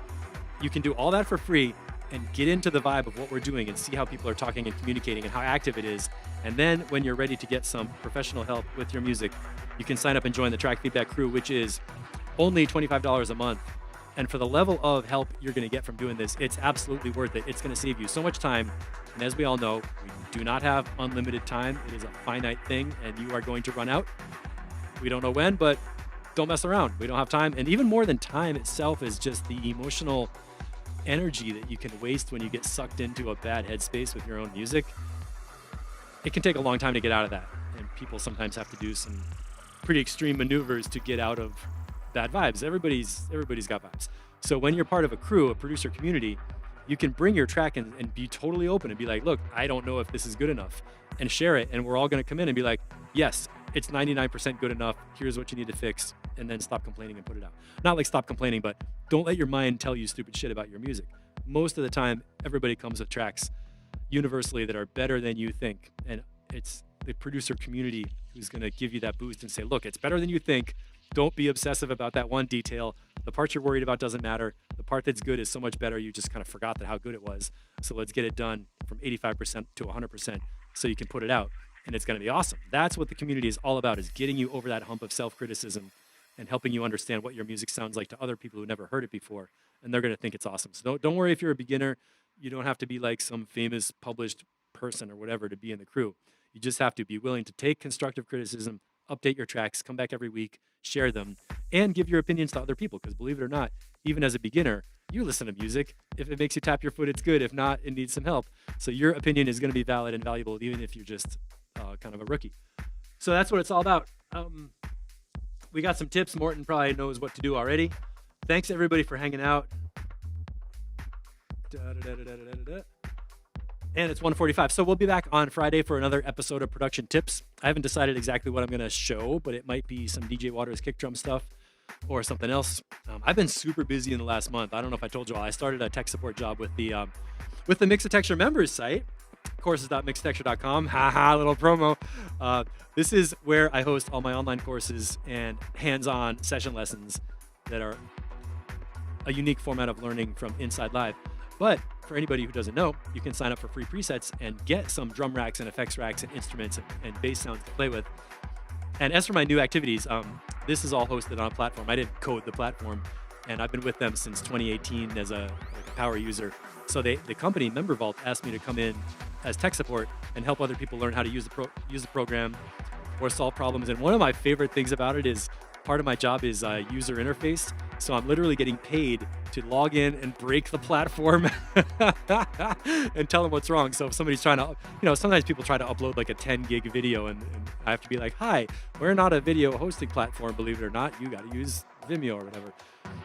You can do all that for free and get into the vibe of what we're doing and see how people are talking and communicating and how active it is. And then when you're ready to get some professional help with your music, you can sign up and join the Track Feedback crew, which is only $25 a month. And for the level of help you're going to get from doing this, it's absolutely worth it. It's going to save you so much time. And as we all know, we do not have unlimited time. It is a finite thing, and you are going to run out. We don't know when, but don't mess around. We don't have time. And even more than time itself is just the emotional energy that you can waste when you get sucked into a bad headspace with your own music. It can take a long time to get out of that. And people sometimes have to do some pretty extreme maneuvers to get out of bad vibes. Everybody's got vibes. So when you're part of a crew, a producer community, you can bring your track and be totally open and be like, look, I don't know if this is good enough, and share it. And we're all going to come in and be like, yes, it's 99% good enough. Here's what you need to fix. and then stop complaining and put it out. Not like stop complaining, but don't let your mind tell you stupid shit about your music. Most of the time, everybody comes with tracks universally that are better than you think. And it's the producer community who's going to give you that boost and say, look, it's better than you think. Don't be obsessive about that one detail. The part you're worried about doesn't matter. The part that's good is so much better. You just kind of forgot how good it was. So let's get it done from 85% to 100% so you can put it out. And it's going to be awesome. That's what the community is all about, is getting you over that hump of self-criticism and helping you understand what your music sounds like to other people who never heard it before. And they're going to think it's awesome. So don't worry if you're a beginner. You don't have to be like some famous published person or whatever to be in the crew. You just have to be willing to take constructive criticism, update your tracks, come back every week, share them, and give your opinions to other people. Because believe it or not, even as a beginner, you listen to music. If it makes you tap your foot, it's good. If not, it needs some help. So your opinion is going to be valid and valuable, even if you're just kind of a rookie. So that's what it's all about. We got some tips. Morton probably knows what to do already. Thanks everybody for hanging out. And it's 1:45. So we'll be back on Friday for another episode of Production Tips. I haven't decided exactly what I'm going to show, but it might be some DJ Waters kick drum stuff or something else. I've been super busy in the last month. I don't know if I told you all. I started a tech support job with the Mixotexture members site, courses.mixotexture.com. Haha, little promo. This is where I host all my online courses and hands-on session lessons that are a unique format of learning from Inside Live. But for anybody who doesn't know, you can sign up for free presets and get some drum racks and effects racks and instruments and bass sounds to play with. And as for my new activities, this is all hosted on a platform. I didn't code the platform, and I've been with them since 2018 as a power user. So the company Member Vault asked me to come in as tech support and help other people learn how to use the program or solve problems. And one of my favorite things about it is part of my job is user interface. So I'm literally getting paid to log in and break the platform and tell them what's wrong. So if somebody's trying to, sometimes people try to upload like a 10 gig video and I have to be like, hi, we're not a video hosting platform, believe it or not. You got to use Vimeo or whatever.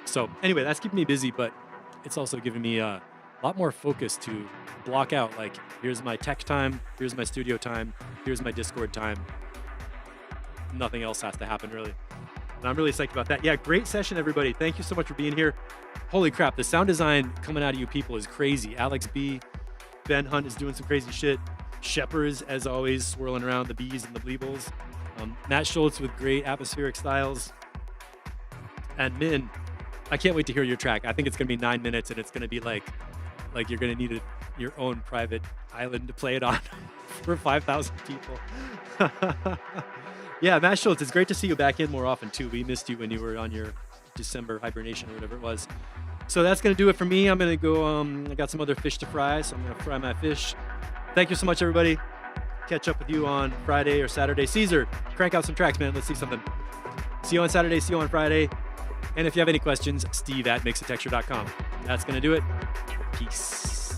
So anyway, that's keeping me busy, but it's also giving me a lot more focus to block out, like, here's my tech time, here's my studio time, here's my Discord time. Nothing else has to happen, really. And I'm really psyched about that. Yeah, great session, everybody. Thank you so much for being here. Holy crap, the sound design coming out of you people is crazy. Alex B, Ben Hunt is doing some crazy shit. Shepherd's, as always, swirling around the bees and the bleebles. Matt Schultz with great atmospheric styles. And Min, I can't wait to hear your track. I think it's going to be 9 minutes, and it's going to be like you're going to need your own private island to play it on for 5,000 people. Yeah, Matt Schultz, it's great to see you back in more often, too. We missed you when you were on your December hibernation or whatever it was. So that's going to do it for me. I'm going to go, I got some other fish to fry, so I'm going to fry my fish. Thank you so much, everybody. Catch up with you on Friday or Saturday. Caesar, crank out some tracks, man. Let's see something. See you on Saturday. See you on Friday. And if you have any questions, steve@mixotexture.com. That's going to do it. Peace.